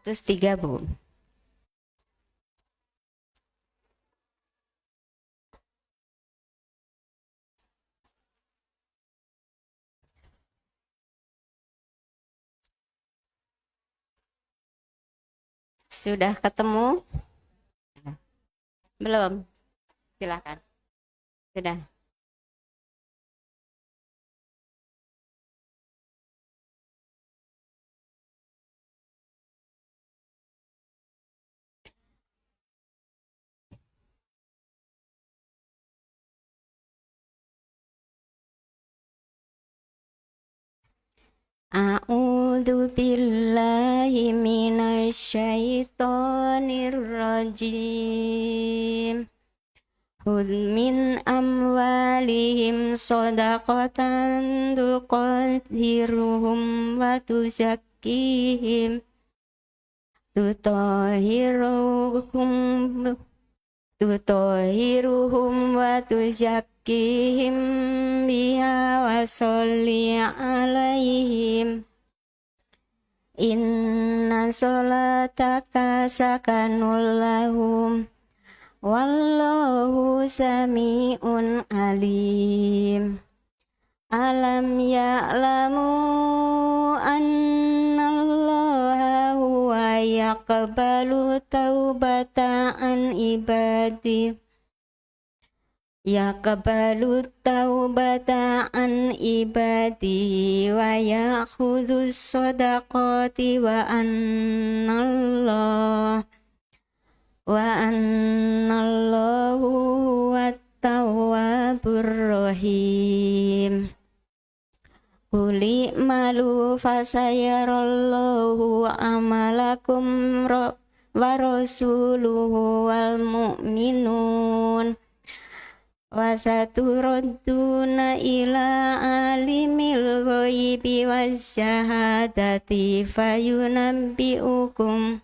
103, Bu. Sudah ketemu? Belum? Silakan. Sudah. A'udzu billahi minasy syaithanir rajim. Khudh min amwalihim shadaqatan tuqahhiruhum wa tuzakkihim tutahhiruhum wa tuzakkihim biha wa sholli alaihim inna sholataka sakanul lahum wallahu sami'un alim. Alam ya'lamu annallaha huwa yaqbalu taubata an ibadi wa ya'khudhu shadaqati wa annallahu huwat tawwabur rahim. Quli malu fasayarallahu amalakum wa rasuluhu wal mu'minun wa saturadduna ila alimil ghaibi wasyahadati fayunabbi'ukum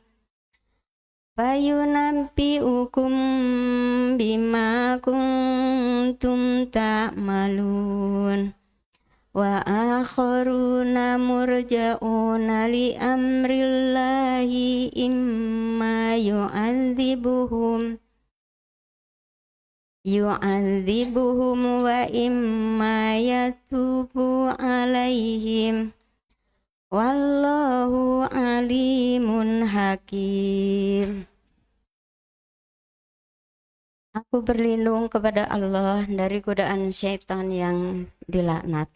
bima kuntum ta'malun. Wa akharuna murja'una li amrillahi imma yu'adzibuhum wa imma yatubu alaihim wallahu alimun hakim. Aku berlindung kepada Allah dari godaan syaitan yang dilaknat.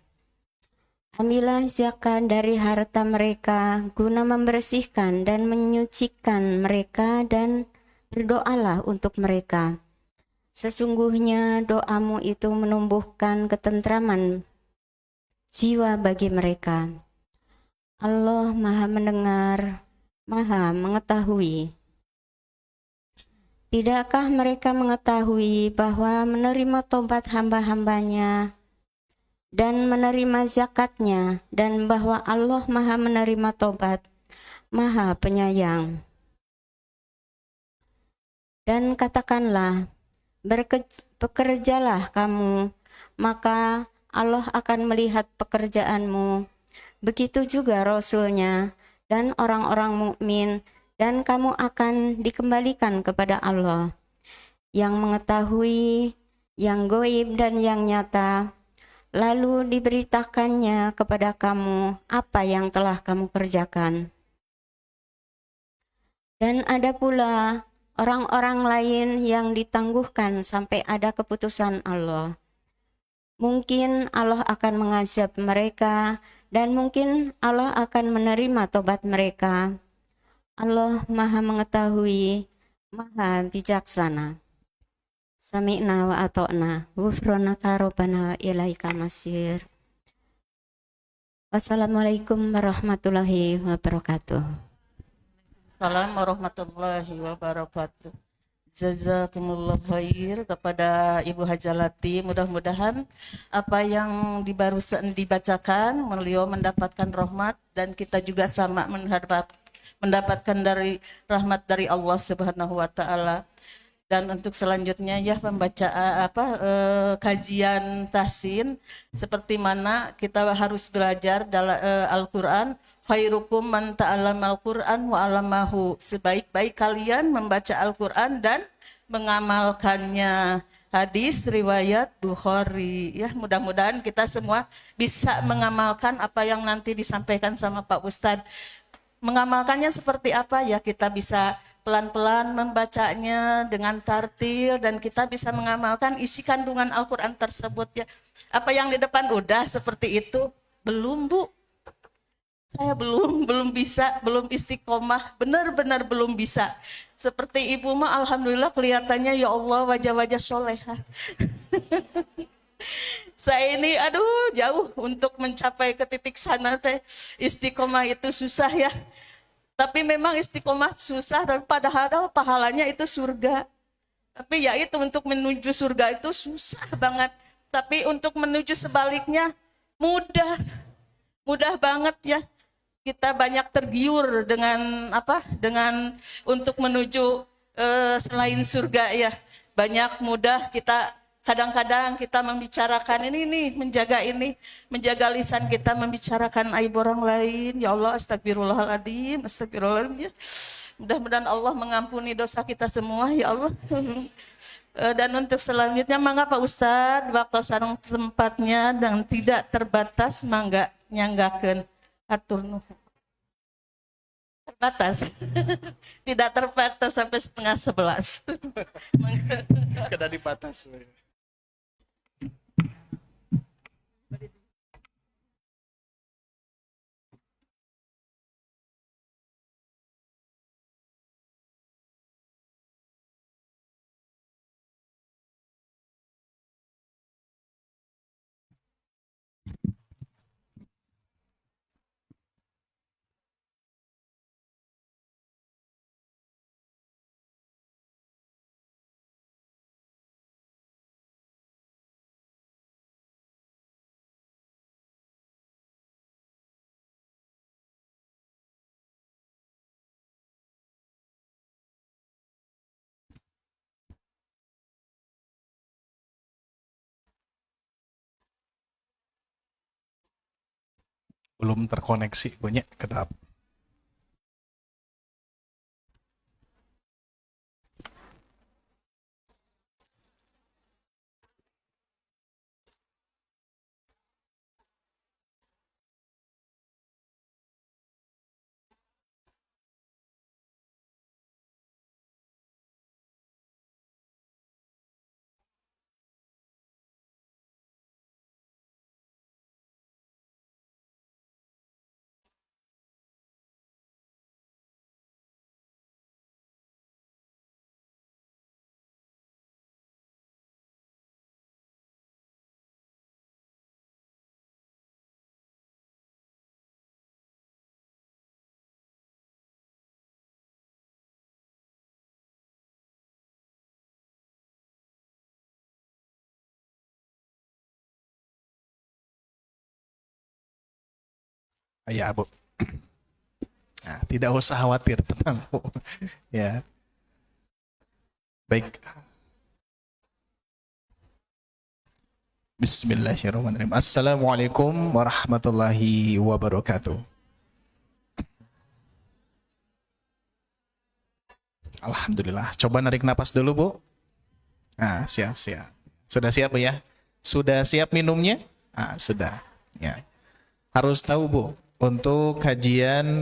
Ambillah zakat dari harta mereka guna membersihkan dan menyucikan mereka dan berdoalah untuk mereka. Sesungguhnya doamu itu menumbuhkan ketentraman jiwa bagi mereka. Allah Maha Mendengar, Maha Mengetahui. Tidakkah mereka mengetahui bahwa menerima tobat hamba-hambanya dan menerima zakatnya, dan bahwa Allah Maha menerima tobat, Maha Penyayang? Dan katakanlah, bekerjalah kamu, maka Allah akan melihat pekerjaanmu. Begitu juga Rasulnya dan orang-orang mukmin, dan kamu akan dikembalikan kepada Allah yang mengetahui yang gaib dan yang nyata. Lalu diberitakannya kepada kamu apa yang telah kamu kerjakan. Dan ada pula orang-orang lain yang ditangguhkan sampai ada keputusan Allah. Mungkin Allah akan mengazab mereka, dan mungkin Allah akan menerima tobat mereka. Allah Maha Mengetahui, Maha Bijaksana. Sami'na wa ato'na, ghufranaka rabbana wa ilaikal masir. Wassalamualaikum warahmatullahi wabarakatuh. Assalamualaikum warahmatullahi wabarakatuh. Jazakumullah khair kepada Ibu Hajalati. Mudah-mudahan apa yang barusan dibacakan beliau mendapatkan rahmat, dan kita juga sama mendapatkan dari rahmat dari Allah Subhanahu wa taala. Dan untuk selanjutnya ya membaca kajian tahsin seperti mana kita harus belajar dalam Al-Qur'an. Khairukum man ta'allama Al-Qur'an wa 'allamahu. Sebaik-baik kalian membaca Al-Qur'an dan mengamalkannya. Hadis riwayat Bukhari. Ya, mudah-mudahan kita semua bisa mengamalkan apa yang nanti disampaikan sama Pak Ustadz. Mengamalkannya seperti apa ya, kita bisa pelan-pelan membacanya dengan tartil dan kita bisa mengamalkan isi kandungan Al-Quran tersebut ya. Apa yang di depan udah seperti itu? Belum Bu, saya belum bisa, belum istiqomah, benar-benar belum bisa. Seperti Ibu mah alhamdulillah kelihatannya ya Allah wajah-wajah solehah. Saya ini aduh jauh untuk mencapai ke titik sana teh. Istiqomah itu susah ya. Tapi memang istiqomah susah dan padahal pahalanya itu surga. Tapi ya itu untuk menuju surga itu susah banget. Tapi untuk menuju sebaliknya mudah. Mudah banget ya. Kita banyak tergiur dengan Dengan untuk menuju selain surga ya. Banyak mudah kita kadang-kadang kita membicarakan ini nih, menjaga lisan kita membicarakan aib orang lain. Ya Allah, astagfirullahaladzim, astagfirullahaladzim ya. Mudah-mudahan Allah mengampuni dosa kita semua ya Allah. Dan untuk selanjutnya mangga Pak Ustadz, waktu sarung tempatnya dan tidak terbatas mangga nyanggakeun. Atur nuhun. Terbatas. Tidak terbatas sampai 10:30. Kena dibatas. Belum terkoneksi banyak kedap. Ya, Bu. Nah, tidak usah khawatir, tenang, Bu. Ya. Baik. Bismillahirrahmanirrahim. Assalamualaikum warahmatullahi wabarakatuh. Alhamdulillah. Coba narik napas dulu, Bu. Nah, siap. Sudah siap, Bu ya? Sudah siap minumnya? Ah, sudah. Ya. Harus tahu, Bu, untuk kajian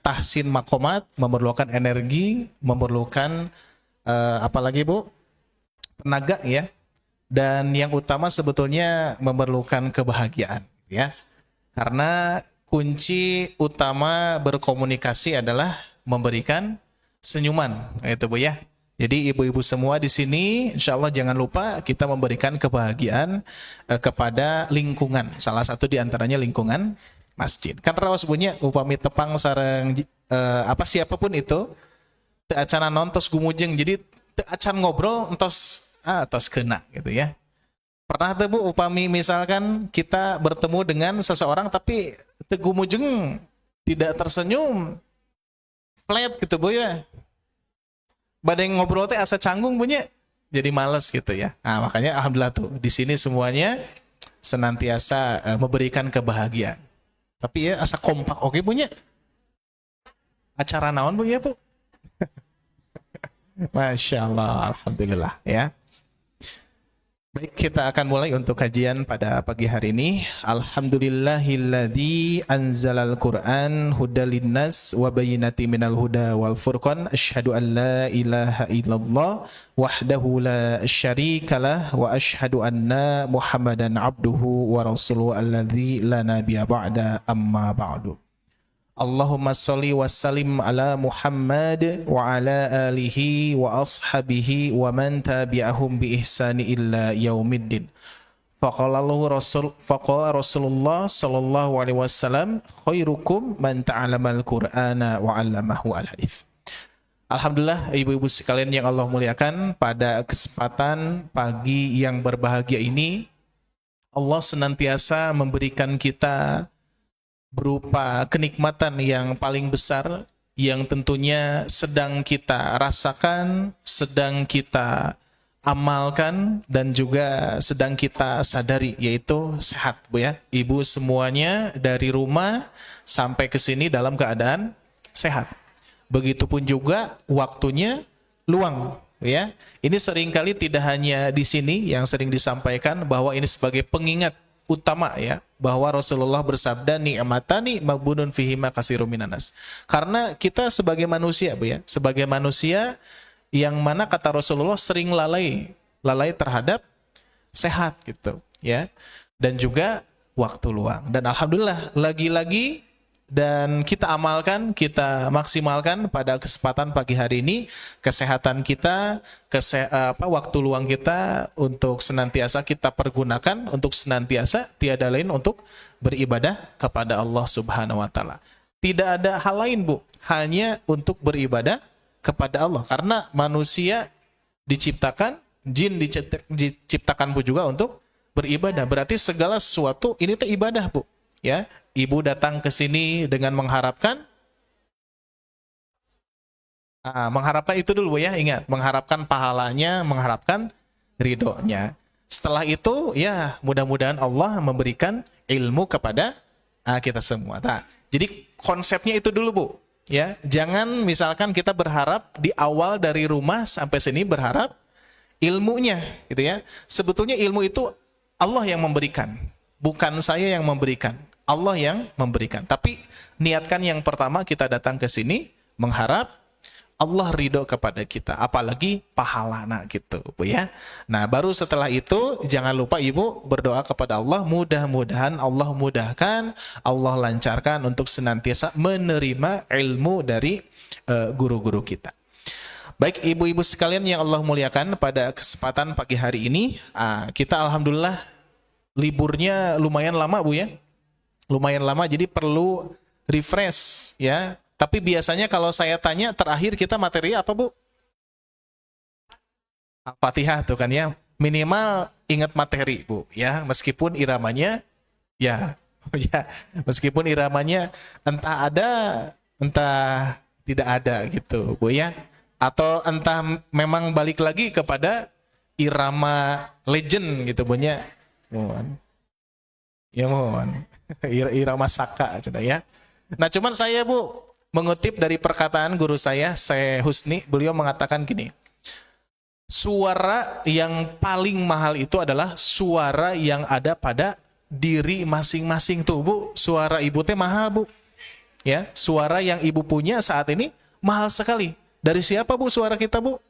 tahsin makomat memerlukan energi, memerlukan apalagi Bu, tenaga ya, dan yang utama sebetulnya memerlukan kebahagiaan ya, karena kunci utama berkomunikasi adalah memberikan senyuman, itu Bu ya. Jadi ibu-ibu semua di sini, insya Allah jangan lupa kita memberikan kebahagiaan kepada lingkungan. Salah satu diantaranya lingkungan masjid. Kan rawas bunyi upami tepang sareng siapapun itu, teu acan nontos gumujeng. Jadi teu acan ngobrol entos kena gitu ya. Pernah tuh Bu upami misalkan kita bertemu dengan seseorang tapi teu gumujeng, tidak tersenyum, flat gitu Bu ya. badai ngobrol teh asa canggung punya, jadi males gitu ya. Nah, makanya alhamdulillah tuh di sini semuanya senantiasa memberikan kebahagiaan. Tapi ya asa kompak oke punya. Acara naon punya Bu? Masya Allah, alhamdulillah ya. Baik, kita akan mulai untuk kajian pada pagi hari ini. Alhamdulillahilladzi anzalal Qur'an hudal linnas wa bayyinatin minal huda wal furqan. Asyhadu an la ilaha illallah wahdahu la syarikalah wa asyhadu anna Muhammadan abduhu wa rasuluhu alladzi la nabiyya ba'da amma ba'du. Allahumma salli wa sallim ala Muhammad wa ala alihi wa ashabihi wa man tabi'ahum bi ihsani illa yaumiddin. Faqala Rasulullah sallallahu alaihi wasallam khairukum man ta'alamal Qur'ana wa 'allamahu al-hadits. Alhamdulillah ibu-ibu sekalian yang Allah muliakan, pada kesempatan pagi yang berbahagia ini Allah senantiasa memberikan kita berupa kenikmatan yang paling besar yang tentunya sedang kita rasakan, sedang kita amalkan dan juga sedang kita sadari, yaitu sehat Bu ya. Ibu semuanya dari rumah sampai ke sini dalam keadaan sehat. Begitupun juga waktunya luang ya. Ini seringkali tidak hanya di sini yang sering disampaikan bahwa ini sebagai pengingat utama ya, bahwa Rasulullah bersabda ni'matani magbunun fihima katsirun minan nas. Karena kita sebagai manusia Bu ya, sebagai manusia yang mana kata Rasulullah sering lalai terhadap sehat gitu ya, dan juga waktu luang. Dan alhamdulillah lagi-lagi dan kita amalkan, kita maksimalkan pada kesempatan pagi hari ini kesehatan kita, waktu luang kita untuk senantiasa kita pergunakan untuk senantiasa tiada lain untuk beribadah kepada Allah Subhanahu wa taala. Tidak ada hal lain Bu, hanya untuk beribadah kepada Allah, karena manusia diciptakan, jin diciptakan Bu juga untuk beribadah. Berarti segala sesuatu ini teh ibadah Bu ya. Ibu datang ke sini dengan mengharapkan itu dulu Bu ya, ingat, mengharapkan pahalanya, mengharapkan ridhonya. Setelah itu ya mudah-mudahan Allah memberikan ilmu kepada kita semua. Nah, jadi konsepnya itu dulu Bu ya. Jangan misalkan kita berharap di awal dari rumah sampai sini berharap ilmunya gitu ya. Sebetulnya ilmu itu Allah yang memberikan, bukan saya yang memberikan. Allah yang memberikan. Tapi niatkan yang pertama kita datang ke sini mengharap Allah ridho kepada kita, apalagi pahala gitu Bu ya. Nah, baru setelah itu jangan lupa Ibu berdoa kepada Allah, mudah-mudahan Allah mudahkan, Allah lancarkan untuk senantiasa menerima ilmu dari guru-guru kita. Baik ibu-ibu sekalian yang Allah muliakan, pada kesempatan pagi hari ini kita alhamdulillah liburnya lumayan lama Bu ya. Lumayan lama, jadi perlu refresh ya. Tapi biasanya kalau saya tanya terakhir kita materi apa Bu? Al-Fatihah tuh kan ya. Minimal ingat materi Bu ya, meskipun iramanya ya meskipun iramanya entah ada entah tidak ada gitu Bu ya. Atau entah memang balik lagi kepada irama legend gitu Bu ya. Ya mohon. Irama Saka ya. Nah, cuman saya Bu mengutip dari perkataan guru saya, Syekh Husni, beliau mengatakan gini. Suara yang paling mahal itu adalah suara yang ada pada diri masing-masing tuh Bu. Suara ibu teh mahal Bu. Ya, suara yang ibu punya saat ini mahal sekali. Dari siapa Bu suara kita Bu?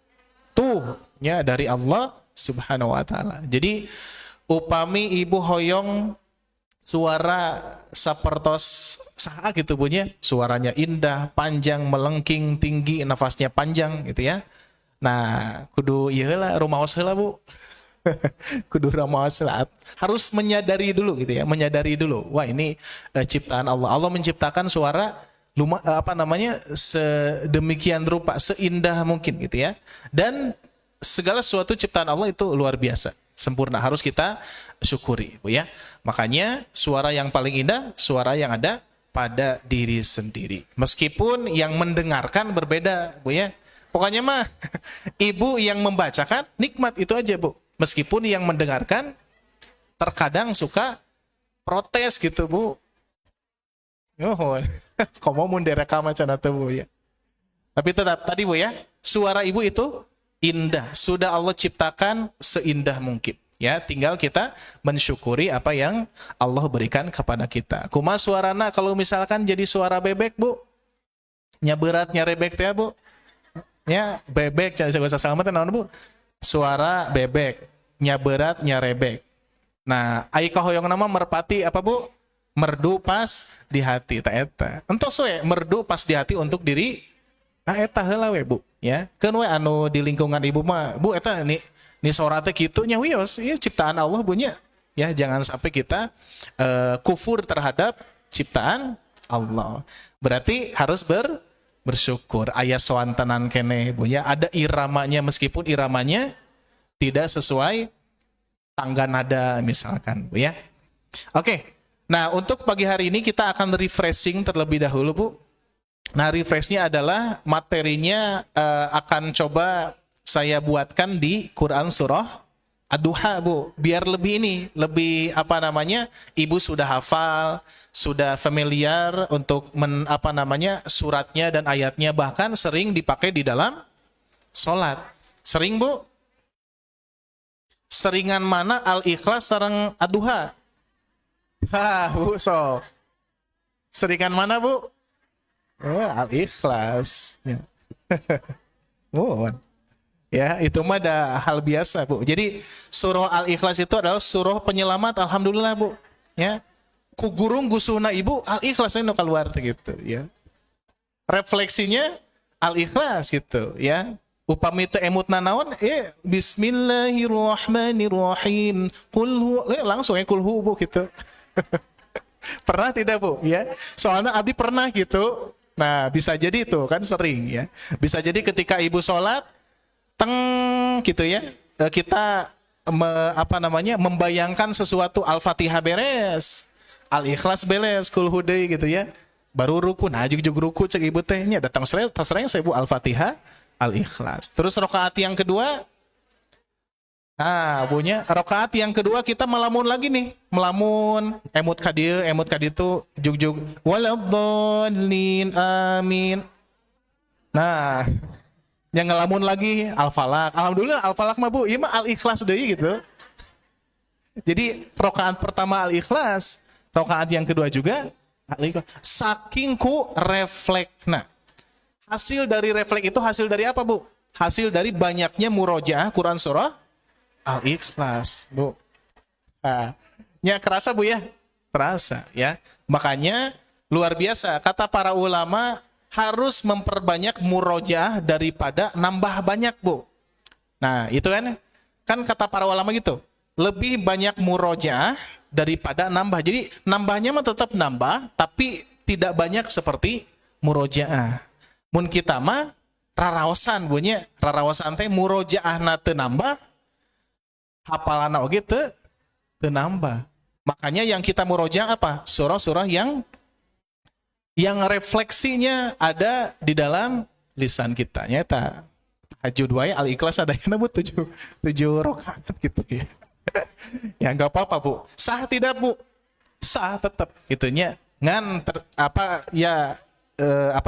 Tuh, ya dari Allah Subhanahu wa taala. Jadi upami ibu hoyong suara sapertos saha gitu punya, suaranya indah, panjang, melengking, tinggi, nafasnya panjang gitu ya. Nah, kudu ieu lah rumaos heula Bu. Kudu rumaos heula. Harus menyadari dulu gitu ya, menyadari dulu. Wah, ini ciptaan Allah. Allah menciptakan suara sedemikian rupa, seindah mungkin gitu ya. Dan segala sesuatu ciptaan Allah itu luar biasa, sempurna, harus kita syukuri Bu ya. Makanya suara yang paling indah suara yang ada pada diri sendiri. Meskipun yang mendengarkan berbeda Bu ya. Pokoknya mah ibu yang membacakan nikmat itu aja Bu. Meskipun yang mendengarkan terkadang suka protes gitu Bu. Oh, komo mun direkam macam itu Bu ya. Tapi tetap tadi Bu ya, suara ibu itu indah. Sudah Allah ciptakan seindah mungkin. Ya, tinggal kita mensyukuri apa yang Allah berikan kepada kita. Kumaha suarana kalau misalkan jadi suara bebek Bu? Nya berat nya rebek teh Bu. Ya, bebek jangan saya selamat naon Bu? Suara bebek, nya berat nya rebek. Nah, ai kahoyong nama merpati apa Bu? Merdu pas di hati ta eta. Entos we merdu pas di hati untuk diri. Nah eta heula we Bu, ya. Keun we anu di lingkungan ibu mah, Bu eta ni suara teh kitu nya wios, ieu ciptaan Allah Bu nya. Ya, jangan sampai kita kufur terhadap ciptaan Allah. Berarti harus bersyukur. Aya soantanan keneh Bu ya, ada iramanya meskipun iramanya tidak sesuai tangga nada misalkan Bu ya. Oke. Nah, untuk pagi hari ini kita akan refreshing terlebih dahulu Bu. Nah, refreshnya adalah materinya akan coba saya buatkan di Quran surah Ad-Duha Bu, biar lebih lebih ibu sudah hafal, sudah familiar untuk suratnya dan ayatnya, bahkan sering dipakai di dalam sholat. Sering Bu? Seringan mana Al-Ikhlas sareng Ad-Duha? Bu, so. Seringan mana Bu? Al-Ikhlas. Ya. Ya, itu mah ada hal biasa Bu. Jadi surah Al-Ikhlas itu adalah surah penyelamat, alhamdulillah Bu. Ya. Ku gurung gusuna ibu Al-Ikhlas nu keluar gitu ya. Refleksinya Al-Ikhlas gitu ya. Upami teu emutna naon bismillahirrahmanirrahim. Langsung kul hu Bu gitu. Pernah tidak Bu ya? Soalnya abdi pernah gitu. Nah, bisa jadi itu kan sering ya. Bisa jadi ketika ibu sholat teng gitu ya, kita membayangkan sesuatu, Al-Fatihah beres, Al-Ikhlas beres, kul hudai gitu ya, baru ruku. Nah, jug ruku cek ibu tehnya datang sering saya Bu Al-Fatihah, Al-Ikhlas. Terus rakaat yang kedua, nah punya rakaat yang kedua kita melamun lagi nih, melamun emut kaditu jug waladdallin amin. Nah, yang ngelamun lagi Al-Falaq. Alhamdulillah Al-Falaq mah Bu, ieu mah Al-Ikhlas deui gitu. Jadi rakaat pertama Al-Ikhlas, rakaat yang kedua juga Al-Ikhlas. Saking ku refleksna. Hasil dari refleks itu hasil dari apa Bu? Hasil dari banyaknya murojaah Quran surah Al-Ikhlas Bu. Nah, nya kerasa Bu ya? Terasa ya. Makanya luar biasa kata para ulama, harus memperbanyak murojaah daripada nambah banyak Bu. Nah itu kan kata para ulama gitu, lebih banyak murojaah daripada nambah. Jadi nambahnya mah tetap nambah, tapi tidak banyak seperti murojaah. Mun kita mah raraosan bunyi, raraosan teh murojaah na teu nambah, hafalana oge teu nambah. Makanya yang kita murojaah apa? Surah-surah yang refleksinya ada di dalam lisan kita. Nyata tahajud wae Al-Ikhlas ada yang Bu 7 rakaat gitu ya. Ya enggak apa-apa Bu. Sah tidak Bu? Sah tetap gitunya. Ngan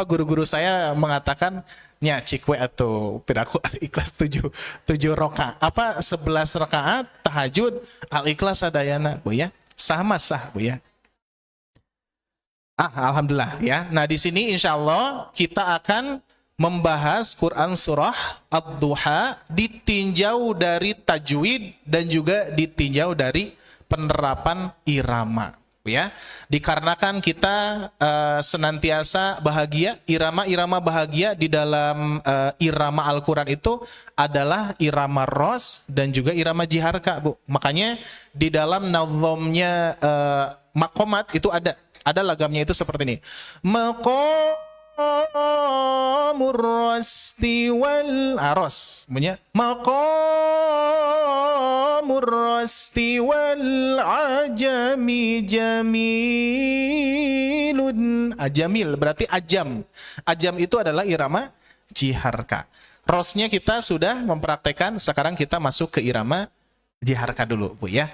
guru-guru saya mengatakan nya cik we atuh piraku Al-Ikhlas 7 rakaat 11 rakaat tahajud Al-Ikhlas sadayana Bu ya. Sah mah sah Bu ya. Alhamdulillah ya. Nah di sini insya Allah kita akan membahas Quran surah Ad-Duha ditinjau dari tajwid dan juga ditinjau dari penerapan irama ya. Dikarenakan kita senantiasa bahagia, irama-irama bahagia di dalam irama Al-Quran itu adalah irama ros dan juga irama jiharka Bu. Makanya di dalam nazomnya makomat itu ada lagamnya itu seperti ini. Maqamur rasti wal aros. Bunyinya maqamur rasti wal ajami jamilun. Ajamil berarti ajam. Ajam itu adalah irama jiharka. Rosnya kita sudah mempraktekkan, sekarang kita masuk ke irama jiharka dulu, Bu ya.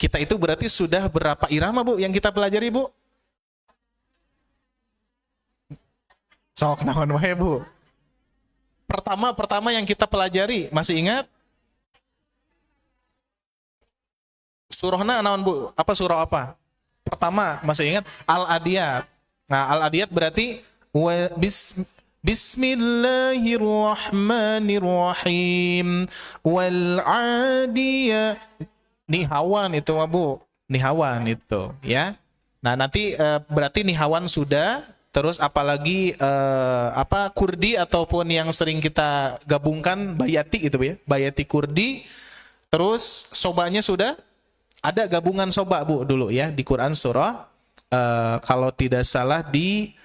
Kita itu berarti sudah berapa irama, Bu, yang kita pelajari, Bu? Sok naon wae, Bu. Pertama yang kita pelajari, masih ingat? Surahna naon, Bu? Apa surah apa? Pertama, masih ingat? Al-Adiyat. Nah, Al-Adiyat berarti Bismillahirrahmanirrahim wal adiyat. Nihawan itu, Bu. Nihawan itu, ya. Nah, nanti berarti nihawan sudah, terus apalagi kurdi ataupun yang sering kita gabungkan bayati gitu ya. Bayati kurdi. Terus sobanya sudah ada gabungan soba, Bu, dulu ya di Quran surah kalau tidak salah di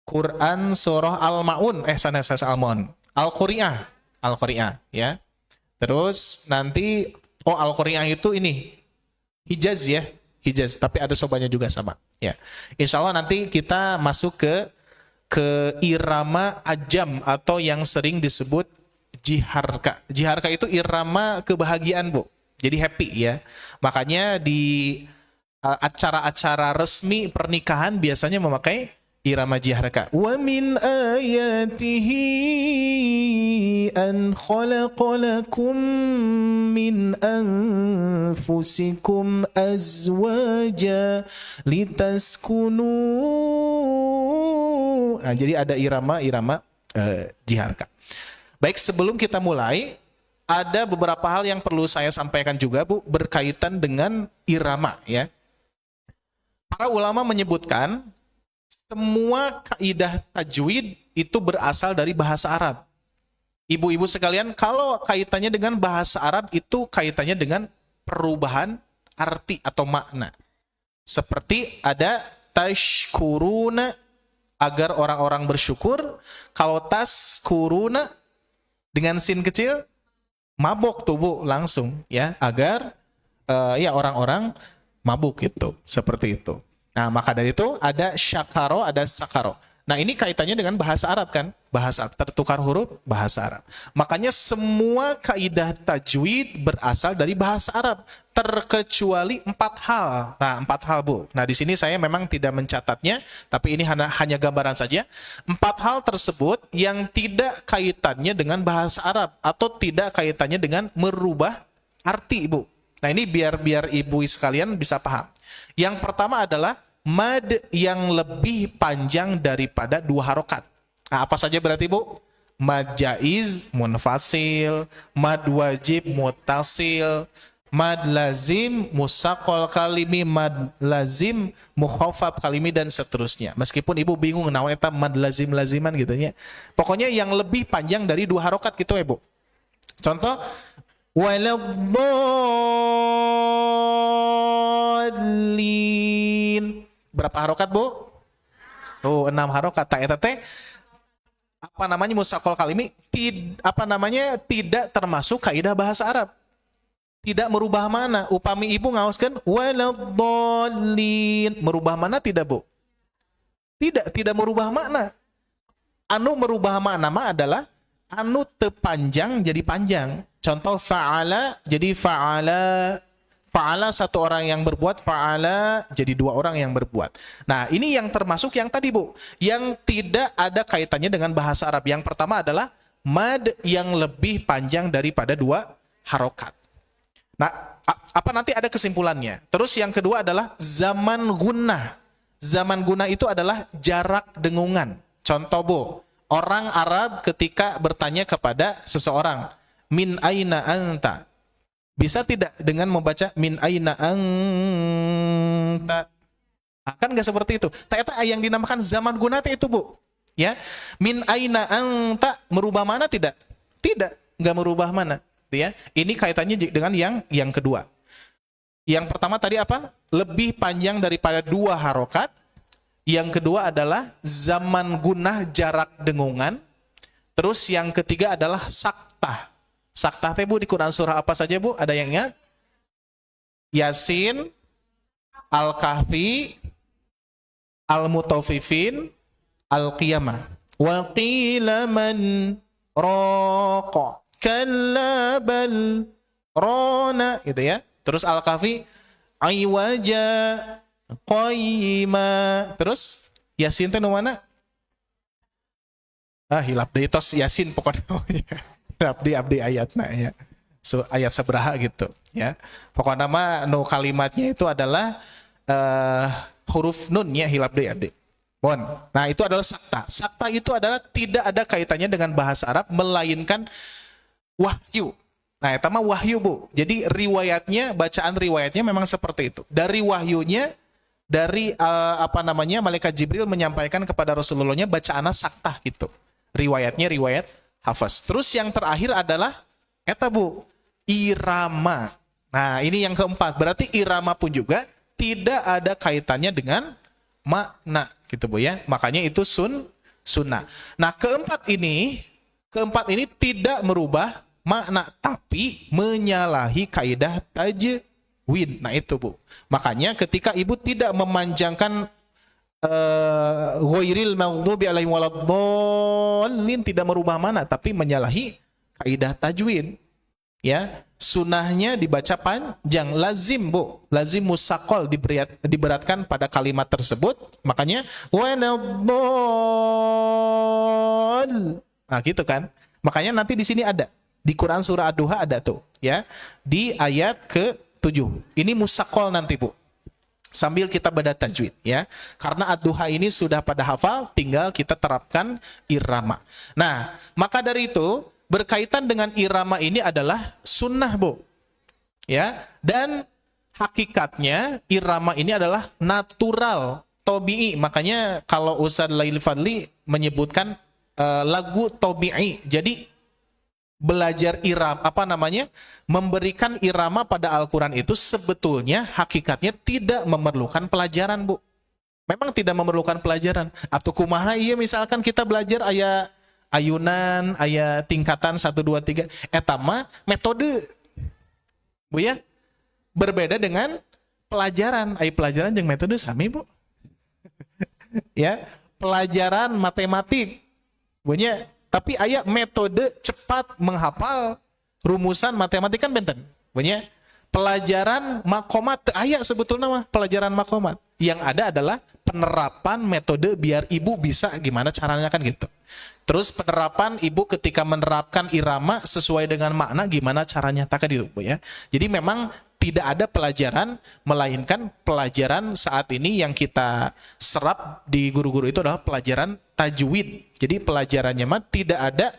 Quran surah Al-Maun, sana Al-Maun, Al-Qari'ah ya. Terus nanti Al-Qari'ah itu ini Hijaz ya, Hijaz, tapi ada sobanya juga sama ya. Insya Allah nanti kita masuk ke irama ajam atau yang sering disebut jiharka. Jiharka itu irama kebahagiaan, Bu. Jadi happy ya. Makanya di acara-acara resmi pernikahan biasanya memakai irama jiharka. Wa min ayatihi an khalaqalakum min anfusikum azwaja litaskunu. Nah, jadi ada irama jiharka. Baik, sebelum kita mulai, ada beberapa hal yang perlu saya sampaikan juga, Bu, berkaitan dengan irama ya. Para ulama menyebutkan semua kaidah tajwid itu berasal dari bahasa Arab. Ibu-ibu sekalian, kalau kaitannya dengan bahasa Arab itu kaitannya dengan perubahan arti atau makna. Seperti ada tashkuruna, agar orang-orang bersyukur. Kalau taskuruna dengan sin kecil, mabok tuh, Bu, langsung ya, agar ya orang-orang mabuk gitu, seperti itu. Nah, maka dari itu ada syakaro, ada sakaro. Nah, ini kaitannya dengan bahasa Arab kan? Bahasa Arab, tertukar huruf bahasa Arab. Makanya semua kaidah tajwid berasal dari bahasa Arab, terkecuali 4 hal. Nah, 4 hal, Bu. Nah, di sini saya memang tidak mencatatnya, tapi ini hanya gambaran saja. 4 hal tersebut yang tidak kaitannya dengan bahasa Arab atau tidak kaitannya dengan merubah arti, Bu. Nah, ini biar ibu sekalian bisa paham. Yang pertama adalah mad yang lebih panjang daripada 2 harokat. Nah, apa saja berarti, Bu? Mad jaiz, munfasil, mad wajib, mutasil, mad lazim, musaqal kalimi, mad lazim, mukhafaf kalimi, dan seterusnya. Meskipun ibu bingung naon eta mad lazim-laziman gitu ya. Pokoknya yang lebih panjang dari 2 harokat gitu ya, Bu. Contoh, waladhdallin. Berapa harokat, Bu? 6 harokat. Tak eta teh apa namanya musaqal kalimi, tidak termasuk kaidah bahasa Arab. Tidak merubah mana. Upami ibu ngaoskeun waladhdallin, merubah mana tidak, Bu? Tidak merubah makna. Anu merubah makna mah adalah anu teu panjang jadi panjang. Contoh fa'ala jadi fa'ala. Fa'ala 1 orang yang berbuat, fa'ala jadi 2 orang yang berbuat. Nah, ini yang termasuk yang tadi, Bu, yang tidak ada kaitannya dengan bahasa Arab. Yang pertama adalah mad yang lebih panjang daripada 2 harokat. Nah, apa nanti ada kesimpulannya. Terus yang kedua adalah zaman gunnah. Zaman gunnah itu adalah jarak dengungan. Contoh, Bu, orang Arab ketika bertanya kepada seseorang, min aina anta? Bisa tidak dengan membaca min aina anta? Kan nggak seperti itu. Ternyata yang dinamakan zaman gunnah itu, Bu. Ya, min aina anta merubah mana tidak? Tidak, nggak merubah mana. Ya, ini kaitannya dengan yang kedua. Yang pertama tadi apa? Lebih panjang daripada 2 harokat. Yang kedua adalah zaman gunnah jarak dengungan. Terus yang ketiga adalah saktah. Saktah teh, Bu, di Quran surah apa saja, Bu? Ada yang ingat? Yasin, Al-Kahfi, Al-Mutaffifin, Al-Qiyamah. Wa qila man Roko. Kalla bal rona gitu ya. Terus Al-Kahfi aywaja qayyima. Terus Yasin teh nu mana? Hilap deui tos Yasin pokoknya. Hilap deui abdi ayatna ya. So, ayat sabaraha gitu ya. Pokoknya mah nu kalimatnya itu adalah huruf nun ya, hilap deui abdi. Bon. Nah, itu adalah sakta. Sakta itu adalah tidak ada kaitannya dengan bahasa Arab melainkan wahyu. Nah, itu mah wahyu, Bu. Jadi riwayatnya, bacaan riwayatnya memang seperti itu. Dari wahyunya, dari malaikat Jibril menyampaikan kepada Rasulullahnya bacaannya sakta gitu. Riwayatnya riwayat hafaz. Terus yang terakhir adalah eta, Bu, irama. Nah, ini yang keempat. Berarti irama pun juga tidak ada kaitannya dengan makna gitu, Bu ya. Makanya itu sunnah. Nah, keempat ini tidak merubah makna tapi menyalahi kaidah tajwid. Nah, itu, Bu. Makanya ketika ibu tidak memanjangkan ghairil maghdubi alaihim waladdallin, tidak merubah makna tapi menyalahi kaidah tajwid. Ya, sunahnya dibaca panjang, lazim, Bu, lazim musakol diberatkan pada kalimat tersebut. Makanya nah gitu kan. Makanya nanti di sini ada di Quran surah Ad-Duha ada tuh ya, di ayat ke-7 ini musakol nanti, Bu, sambil kita baca tajwid ya, karena Ad-Duha ini sudah pada hafal, tinggal kita terapkan irama. Nah, maka dari itu berkaitan dengan irama ini adalah sunnah, Bu. Ya, dan hakikatnya irama ini adalah natural, tobi'i. Makanya kalau Ustadz Lail Fadli menyebutkan lagu tobi'i. Jadi belajar memberikan irama pada Al-Quran itu sebetulnya hakikatnya tidak memerlukan pelajaran, Bu. Memang tidak memerlukan pelajaran. Atau kumaha iya misalkan kita belajar ayunan, ayat tingkatan 1, 2, 3. Etama metode, Bu ya. Berbeda dengan pelajaran. Pelajaran jeung metode sami, Bu. Ya, pelajaran matematik, Bu ya. Tapi ayat metode cepat menghafal rumusan matematik kan benten, Bu ya. Pelajaran makomat, ayat sebetulnya mah pelajaran makomat. Yang ada adalah penerapan metode biar ibu bisa gimana caranya kan gitu. Terus penerapan ibu ketika menerapkan irama sesuai dengan makna gimana caranya tak gitu, Bu ya. Jadi memang tidak ada pelajaran melainkan pelajaran saat ini yang kita serap di guru-guru itu adalah pelajaran tajwid. Jadi pelajarannya mah tidak ada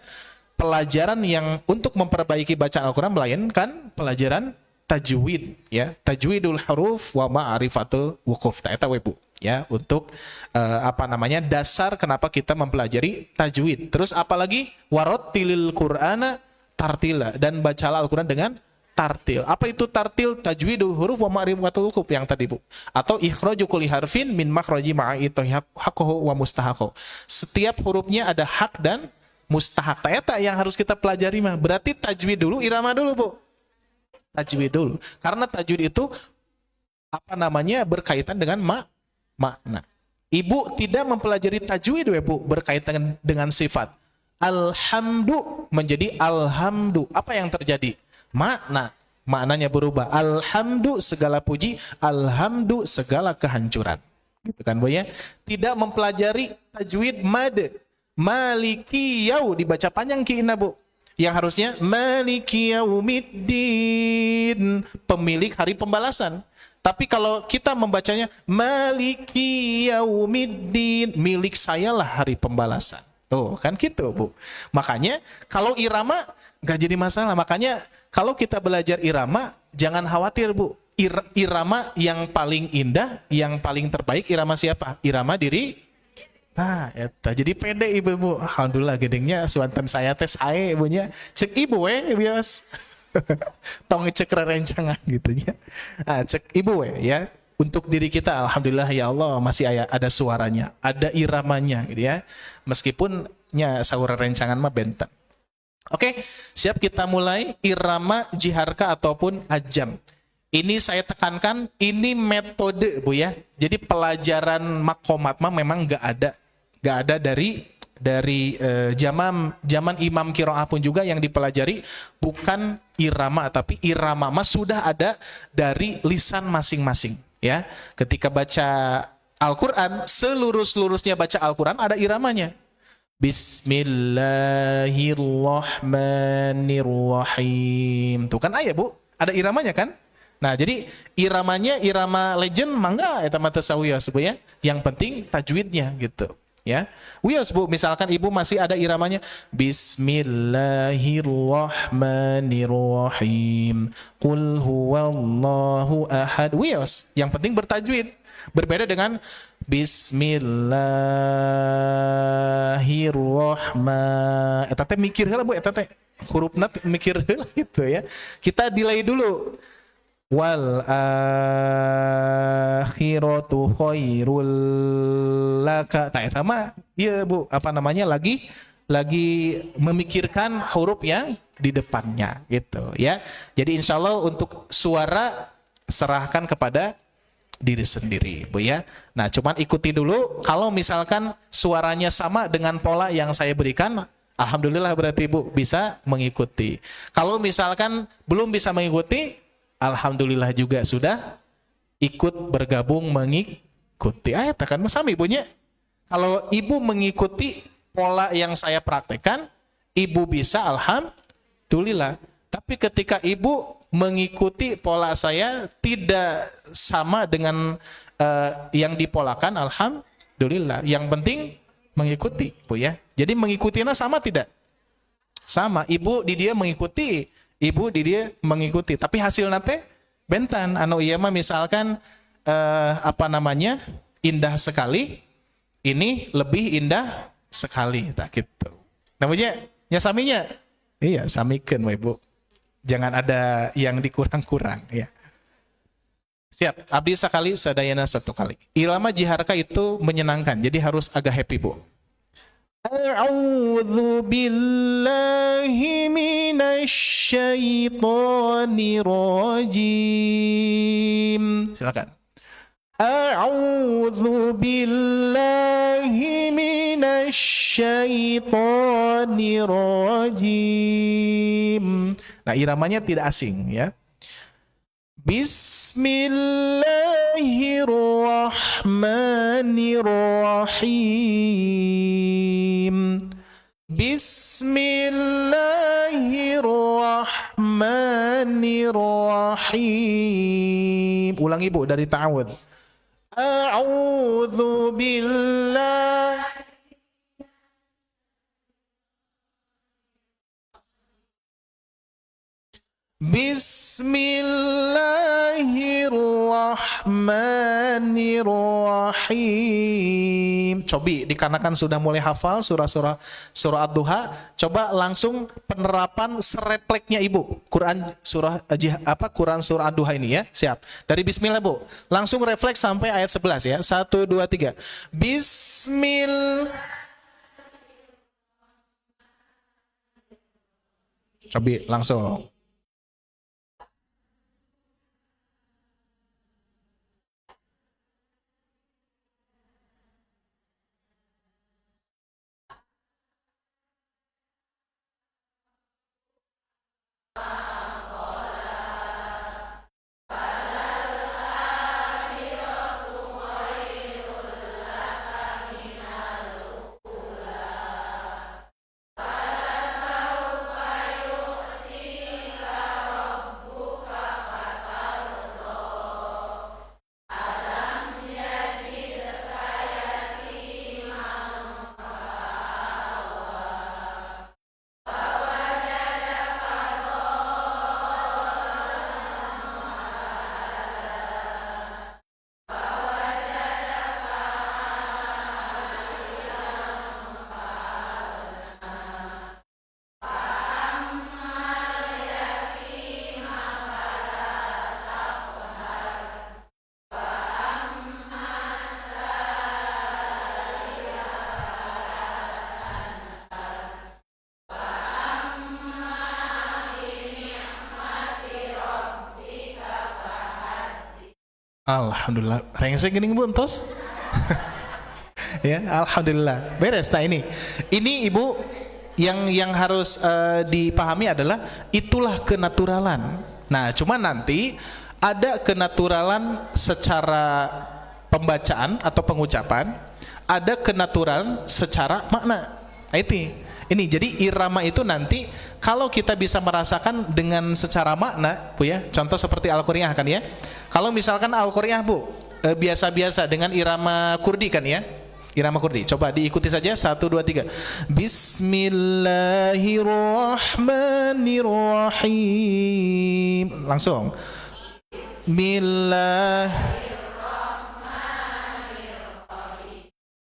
pelajaran yang untuk memperbaiki bacaan Al-Quran melainkan pelajaran tajwid ya, tajwidul huruf wa ma'rifatul wuquf. Eta we, Bu ya, untuk dasar kenapa kita mempelajari tajwid. Terus apalagi warattilil Qur'ana tartila, dan bacalah Al-Quran dengan tartil. Apa itu tartil? Tajwidul huruf wa ma'rifatul wuquf yang tadi, Bu. Atau ikhraju kulli harfin min makhraji ma'i haqqahu wa mustahaqahu. Setiap hurufnya ada hak dan mustahak. Eta yang harus kita pelajari mah. Berarti tajwid dulu, irama dulu, Bu. Tajwid dulu. Karena tajwid itu berkaitan dengan makna. Ibu tidak mempelajari tajwid, Bu, berkaitan dengan sifat. Alhamdu menjadi alhamdu. Apa yang terjadi? Maknanya berubah. Alhamdu segala puji, alhamdu segala kehancuran. Gitu kan, Bu ya? Tidak mempelajari tajwid mad. Maliki yau dibaca panjang kiina, Bu. Yang harusnya maliki yaumiddin, pemilik hari pembalasan. Tapi kalau kita membacanya maliki yaumiddin, milik sayalah hari pembalasan. Tuh, kan gitu, Bu. Makanya kalau irama nggak jadi masalah. Makanya kalau kita belajar irama, jangan khawatir, Bu. Irama yang paling indah, yang paling terbaik, irama siapa? Irama diri. Nah, eta. Jadi pede ibu, Bu. Alhamdulillah gedengnya suanten saya teh sae, ibunya. Cek ibu bios. Tong cek rerencangan gitu ya. Cek ibu ya. Untuk diri kita alhamdulillah ya Allah masih ada suaranya, ada iramanya gitu ya. Meskipun saur rencangan mah benten. Oke, siap kita mulai irama jiharka ataupun ajam. Ini saya tekankan, ini metode, Bu ya. Jadi pelajaran makomat mah memang nggak ada dari zaman Imam Qiraah pun juga yang dipelajari bukan irama, tapi irama mas sudah ada dari lisan masing-masing ya. Ketika baca Al-Quran, seluruh-seluruhnya baca Al-Quran ada iramanya. Bismillahirrahmanirrahim. Tuh kan ayah Bu, ada iramanya kan? Nah jadi iramanya irama legend mangga eta mah teu sawios Bu ya. Yang penting tajwidnya gitu ya. Wios Bu, misalkan Ibu masih ada iramanya Bismillahirrahmanirrahim. Qul huwallahu ahad. Wios, yang penting bertajwid. Berbeda dengan Bismillahirrahmanirrahim. Eta teh mikir heula Bu, eta teh hurufna mikir heula gitu ya. Kita delay dulu. Wal akhiratu khairul laka. Tah eta mah ieu Bu, apa namanya lagi memikirkan huruf yang di depannya gitu ya. Jadi insyaallah untuk suara serahkan kepada diri sendiri Bu ya. Nah cuman ikuti dulu, kalau misalkan suaranya sama dengan pola yang saya berikan, alhamdulillah berarti Bu bisa mengikuti. Kalau misalkan belum bisa mengikuti, alhamdulillah juga sudah ikut bergabung mengikuti. Ayat kan sami Ibunya. Kalau Ibu mengikuti pola yang saya praktekkan, Ibu bisa alhamdulillah. Tapi ketika Ibu mengikuti pola saya tidak sama dengan yang dipolakan, alhamdulillah. Yang penting mengikuti Bu ya. Jadi mengikutinya sama tidak? Sama. Ibu di dia mengikuti, Ibu di dia mengikuti. Tapi hasil nate bentan. Anu iya mah misalkan apa namanya indah sekali, ini lebih indah sekali, tak gitu. Namanya nyasaminya, iya samikeun we Bu. Jangan ada yang dikurang-kurang ya. Siap, abdi sekali sadayana satu kali. Irama jiharka itu menyenangkan, jadi harus agak happy Bu. A'udzu billahi minasy syaithanir rajim. Silakan. A'udzu billahi minasy syaithanir rajim. Nah, iramanya tidak asing ya. Bismillahirrahmanirrahim. Bismillahirrahmanirrahim. Ulangi Bu dari ta'awud. A'udzu billahi Bismillahirrahmanirrahim. Cobi dikarenakan sudah mulai hafal surah Ad-Duha, coba langsung penerapan serefleksnya Ibu. Quran surah Ad-Duha ini ya. Siap. Dari bismillah Bu. Langsung refleks sampai ayat 11 ya. 1 2 3. Bismillah. Cobi langsung. Alhamdulillah. Rengsek geuning Bu entos. Ya, alhamdulillah. Beres. Nah ini Ibu yang harus dipahami adalah itulah kenaturalan. Nah, cuma nanti ada kenaturalan secara pembacaan atau pengucapan, ada kenaturalan secara makna. Nah, ini jadi irama itu nanti kalau kita bisa merasakan dengan secara makna, Bu ya. Contoh seperti Al-Qur'iyah kan ya. Kalau misalkan Al-Qur'iyah, Bu, biasa-biasa dengan irama kurdi kan ya. Irama kurdi. Coba diikuti saja 1 2 3. Bismillahirrahmanirrahim. Langsung.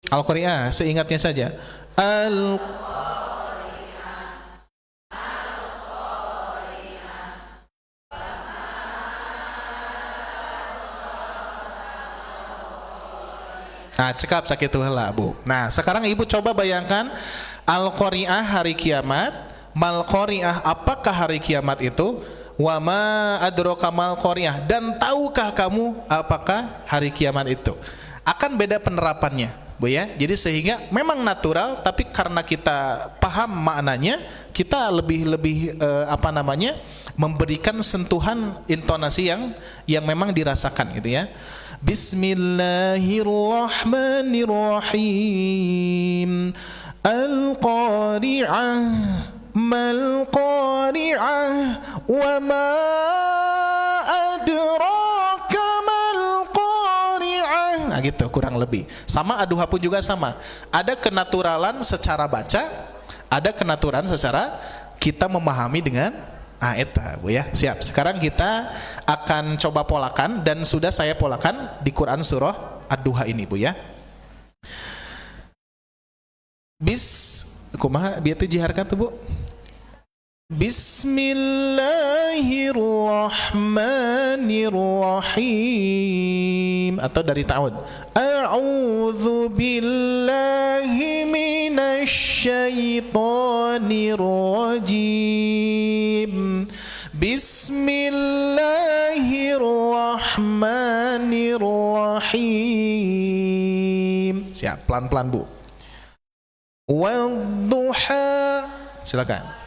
Al-Qur'iyah seingatnya saja. Nah, cekap sakit heula, Bu. Nah, sekarang Ibu coba bayangkan Al-Qari'ah hari kiamat, mal qari'ah apakah hari kiamat itu? Wa ma adraka mal qari'ah, dan tahukah kamu apakah hari kiamat itu? Akan beda penerapannya, Bu ya. Jadi sehingga memang natural, tapi karena kita paham maknanya, kita lebih memberikan sentuhan intonasi yang memang dirasakan gitu ya. Bismillahirrahmanirrahim. Al-Qari'ah mal Qari'ah wa ma adraka mal Qari'ah. Nah gitu kurang lebih. Sama Ad-Duha pun juga sama. Ada kenaturalan secara baca, ada kenaturalan secara kita memahami dengan eta, Bu ya. Siap. Sekarang kita akan coba polakan dan sudah saya polakan di Quran surah Ad-Duha ini, Bu ya. Kumaha biar teh jiharkan tuh, Bu. Bismillahirrahmanirrahim, atau dari ta'awud. A'udzu billahi minasyaitonir rajim. Bismillahirrahmanirrahim. Siap, pelan-pelan, Bu. Wadduha. Silakan.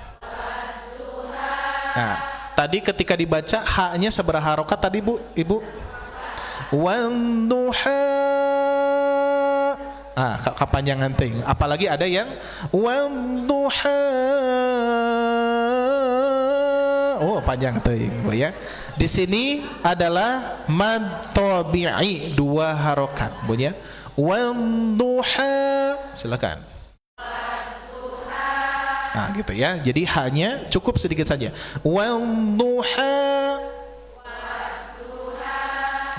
Nah, tadi ketika dibaca haknya seberapa harokat tadi, Bu, Ibu? Wadduha. Kepanjangan ting. Apalagi ada yang wadduha. Oh, panjang ting, Bu ya. Di sini adalah mad tabi'i 2 harokat, Bu ya. Wadduha. Silakan. Nah gitu ya, jadi hanya cukup sedikit saja. Wadduha.